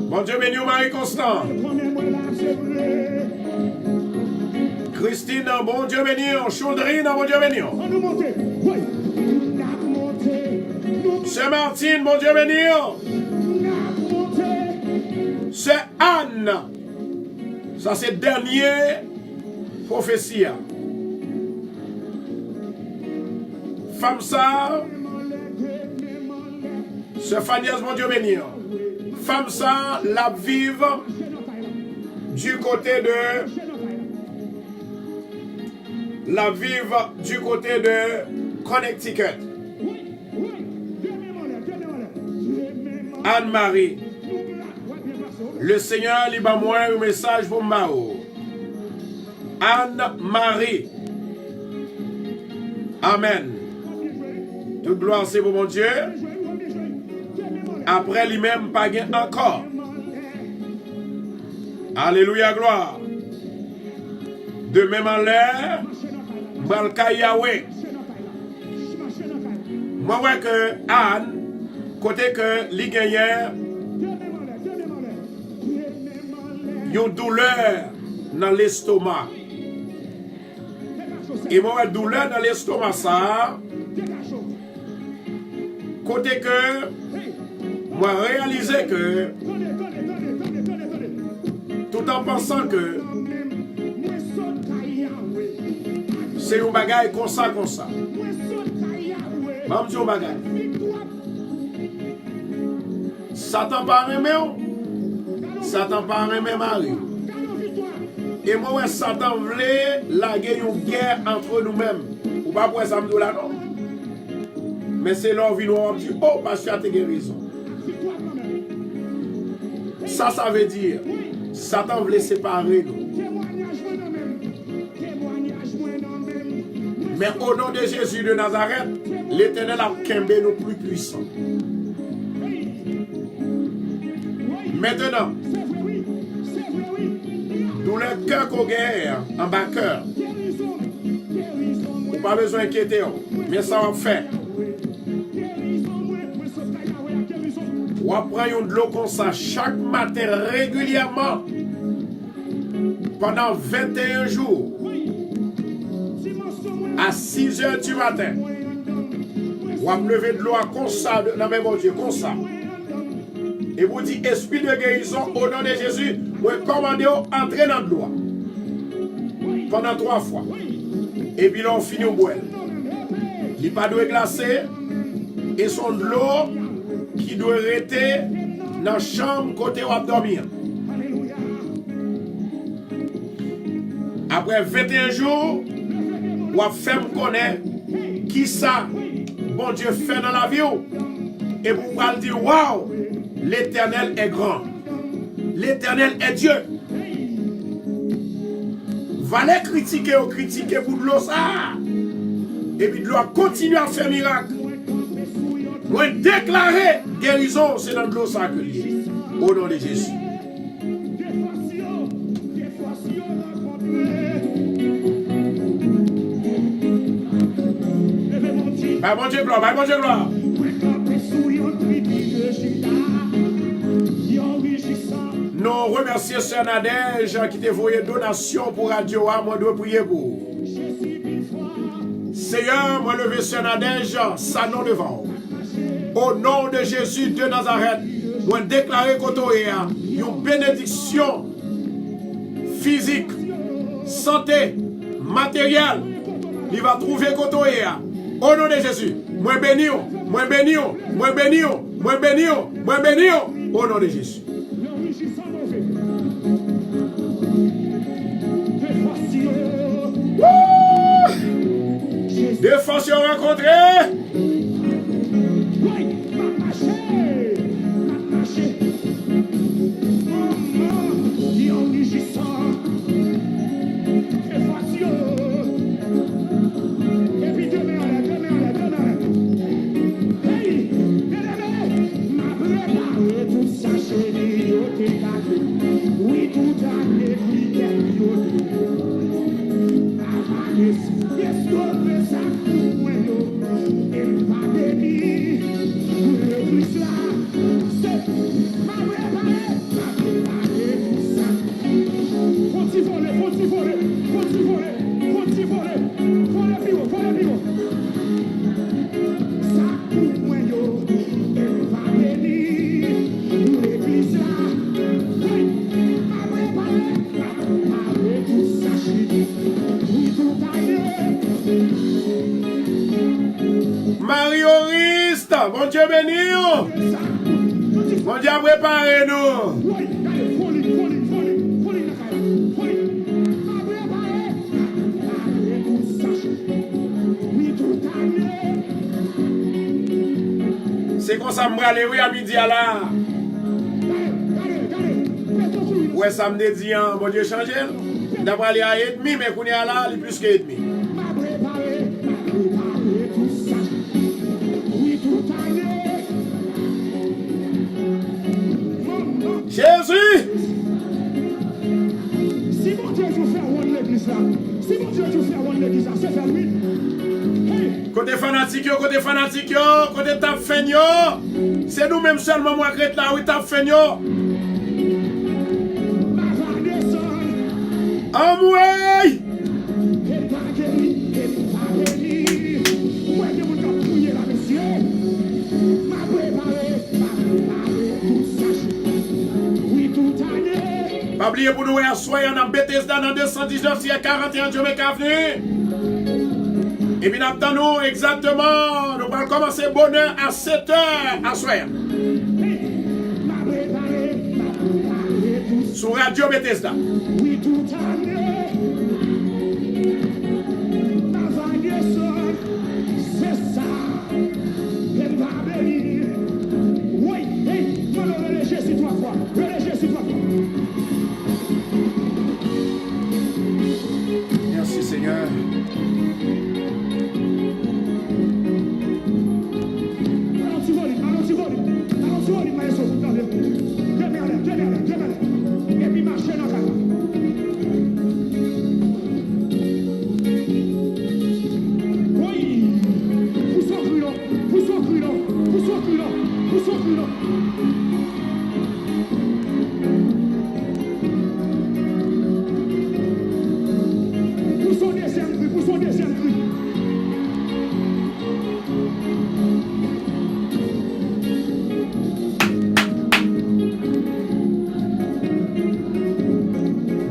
Bon Dieu béni, Marie Constant. Christine, bon Dieu béni. Chaudrine, bon Dieu béni. C'est Martine, bon Dieu béni. C'est Anne. Ça c'est dernier prophétie. Femme ça. C'est Fanias, mon Dieu béni. Femme ça, la vive du côté de Connecticut. Anne-Marie. Le Seigneur liba moi un message pour Mao. Anne-Marie. Amen. Toute gloire c'est pour mon Dieu. Après lui-même, pas gain encore. Alléluia, gloire. De même en l'air, Malka Yahweh. Moi, ouais que Anne, côté que li gagnait, une douleur dans l'estomac. Et moi, douleur dans l'estomac, ça, côté que, moi, réaliser que en pensant que c'est un bagage comme ça, comme ça. Mam di un bagage. Satan pas aimé, Satan pas aimé Marie. Et moi, Satan voulait laguer une guerre entre nous-mêmes. Ou pas pour ça, me là, non? Mais c'est là où on dit, oh, pasteur, tu as raison. Ça veut dire, Satan voulait séparer nous. Mais au nom de Jésus de Nazareth, l'Éternel a kembe nous plus puissants. Maintenant, d'où le cœur qu'on gagne en bas cœur. Ou pas besoin d'inquiéter, mais ça va faire. On prend de l'eau comme ça chaque matin régulièrement pendant 21 jours à 6 heures du matin. On va lever de l'eau comme ça, dans mes bon Dieu, comme ça. Et vous dites, esprit de guérison, au nom de Jésus, vous commandez d'entrer dans l'eau pendant 3 fois. Et puis là, on finit au bois. Il n'y a pas de glacé et son de l'eau qui doit rester dans la chambre côté où on va dormir. Après 21 jours, on va faire connaître qui ça, bon Dieu, fait dans la vie. Et vous allez dire, waouh, l'Éternel est grand. L'Éternel est Dieu. Valez critiquer ou critiquer pour de l'eau ça. Et puis de l'eau continue à faire miracle. Moi déclarer guérison, c'est dans de l'eau ça que lié. Au nom de Jésus. Bah bon Dieu gloire, bah bon Dieu gloire. Nous remercions Sœur Nadège qui t'a envoyé donation pour Radio A. Moi, je dois prier pour. Seigneur, moi, lever Sœur Nadège, sa nom devant. Au nom de Jésus de Nazareth, moi, déclarer une bénédiction physique, santé, matérielle. Il va trouver Kotoya. Au nom de Jésus, moi béni, moi béni, moi béni, moi béni, moi béni. Au nom de Jésus. Deux forces sont rencontrées. Bon Dieu béni. Bon Dieu préparez-nous. C'est comme ça, je aller oui à midi à là. Ouais, ça me dit, bon Dieu changé. D'après aller à 1h30, mais qu'on est là, il est plus que 1h30. Jésus! Si mon Dieu vous fait une l'église là, si mon Dieu vous fait une l'église là, c'est faire lui. Côté fanatique, côté tape feigno, c'est nous-mêmes seulement moi qui là, oui, tape feigno. Amoué! Pas oublier pour nous asseoir dans Bethesda dans 219 41 Jamaica Avenue. Et puis nous exactement, nous allons commencer bonheur à 7h à soir. Sur Radio Bethesda. Merci Seigneur.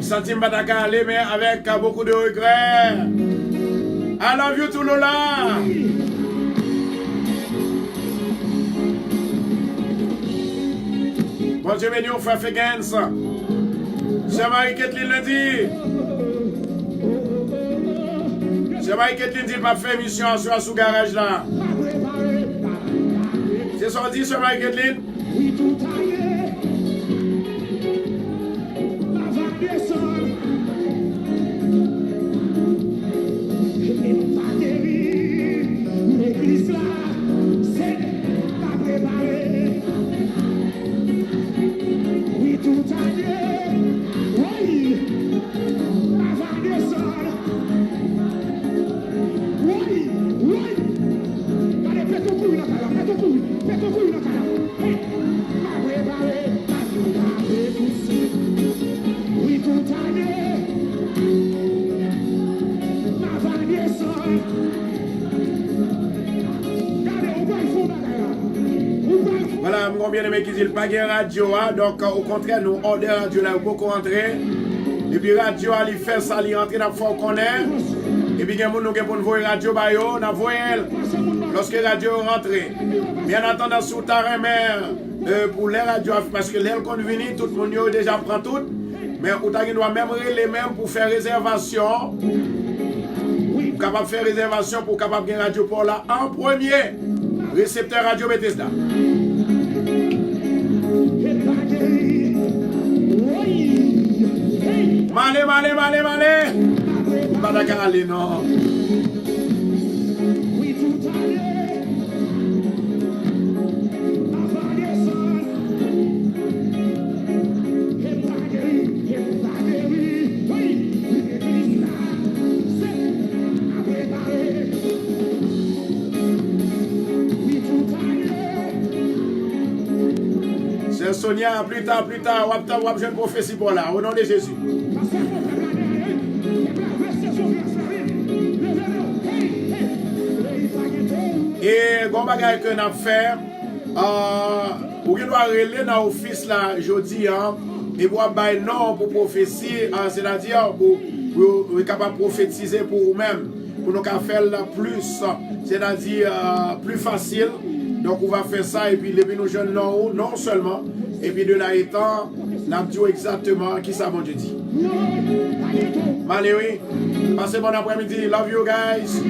Senti Mbadaka aller, mais avec beaucoup de regrets. I love you, Toulola. Bon Dieu béni, on fait Fegans. C'est Marie-Kathleen l'a dit. C'est Marie-Kathleen dit pas faire mission sur sous garage là. C'est sorti, c'est Marie-Kathleen. Voilà, mon bien-aimé qui dit le pas de radio, donc au contraire, nous, hors de radio, là, beaucoup rentrer. Et puis, radio, il fait ça, il rentre dans le fond qu'on est. Et puis, nous avons voir radio, nous avons lorsque radio rentre. Bien entendu, sous terrain, mais pour les radios, parce que l'air qu'on vient, tout le monde déjà prend tout. Mais on doit même les mêmes pour faire réservation. Capable de faire réservation pour capable de radio pour là en premier. Récepteur Radio Bethesda. Malé. Pas d'accord aller, non. C'est Sonia, plus tard, on va une prophétie pour là, au nom de Jésus. Et bon bagage que nous avons fait, pour qu'il doit relayer dans l'office là, jeudi, et pour avoir non pour prophétie, c'est-à-dire pour être capable de prophétiser pour vous-même, pour nous faire plus, c'est-à-dire plus facile. Donc on va faire ça et puis depuis nous jeunes non seulement, et puis de là étant, nous avons exactement qui ça mon Dieu dit. Allez oui, passez bon après-midi, love you guys.